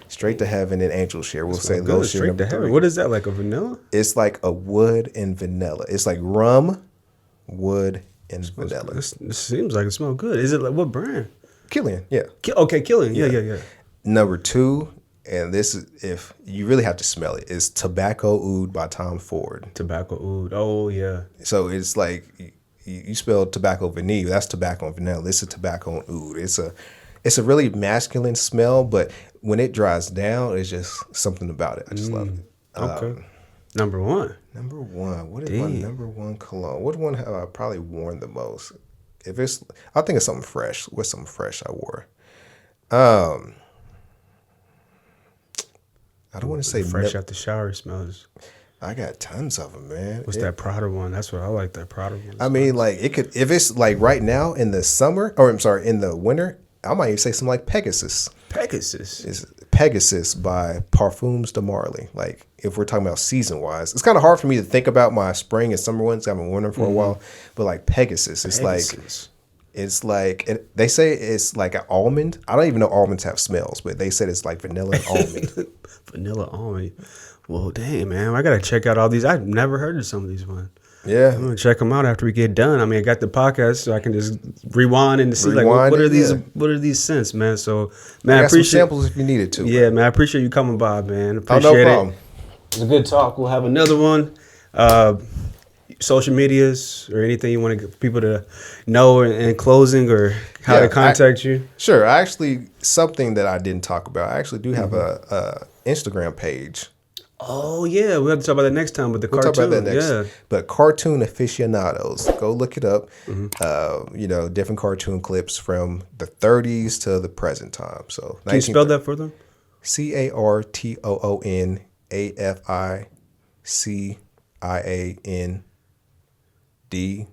Straight to Heaven and Angel Share. We'll say those Straight to Heaven. What is that, like a vanilla? It's like a wood and vanilla. It's like rum, wood, and vanilla. This seems like it smells good. Is it like what brand? Killian, yeah. Okay, Killian. Yeah. Number 2, and this is, if you really have to smell it, is Tobacco Oud by Tom Ford. Tobacco Oud. Oh yeah. So it's like you spell tobacco vanilla. That's tobacco and vanilla. This is tobacco and oud. It's a really masculine smell, but when it dries down, it's just something about it. I just love it. Okay. Number 1. What is my number 1 cologne? What one have I probably worn the most? I think it's something fresh. What's something fresh I wore? I don't want to say fresh out the shower smells. I got tons of them, man. What's that Prada one? That's what I like. That Prada one. I mean, like it could, if it's like right now in the summer, or I'm sorry, in the winter, I might even say something like Pegasus. It's Pegasus by Parfums de Marly. Like if we're talking about season wise, it's kind of hard for me to think about my spring and summer ones. I haven't worn them for a while, but like Pegasus, it's like they say it's like an almond. I don't even know almonds have smells, but they said it's like vanilla and almond. Vanilla almond. Well, dang, man, I gotta check out all these. I've never heard of some of these ones. Yeah, I'm gonna check them out after we get done. I mean, I got the podcast, so I can just rewind and see what are these. Yeah. What are these scents, man? So, man, I appreciate some samples if you needed to. Yeah, man, I appreciate you coming by, man. Appreciate no problem. It was a good talk. We'll have another one. Social medias or anything you want to get people to know in closing, or how to contact you? Sure. Something that I didn't talk about. I actually do have a Instagram page. Oh yeah, we'll have to talk about that next time. But we'll cartoon, talk about that next. Yeah. But cartoon aficionados, go look it up. Different cartoon clips from the 30s to the present time. So can you spell that for them? CartoonAficionados.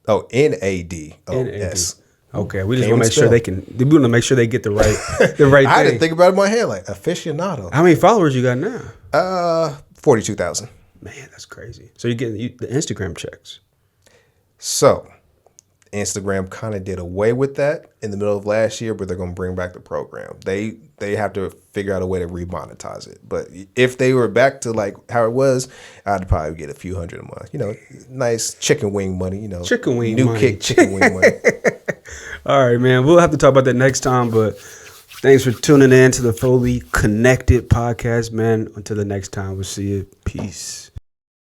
Oh, NADOS. Okay, we just want to make sure we want to make sure they get the right thing. I had to think about it in my head, like aficionado. How many followers you got now? 42,000. Man, that's crazy. So you get the Instagram checks. So Instagram kind of did away with that in the middle of last year, but they're going to bring back the program. They have to figure out a way to remonetize it. But if they were back to like how it was, I'd probably get a few hundred a month. Nice chicken wing money. Chicken wing new money. kick chicken wing money. All right, man. We'll have to talk about that next time. But thanks for tuning in to the Fully Connected podcast, man. Until the next time, we'll see you. Peace.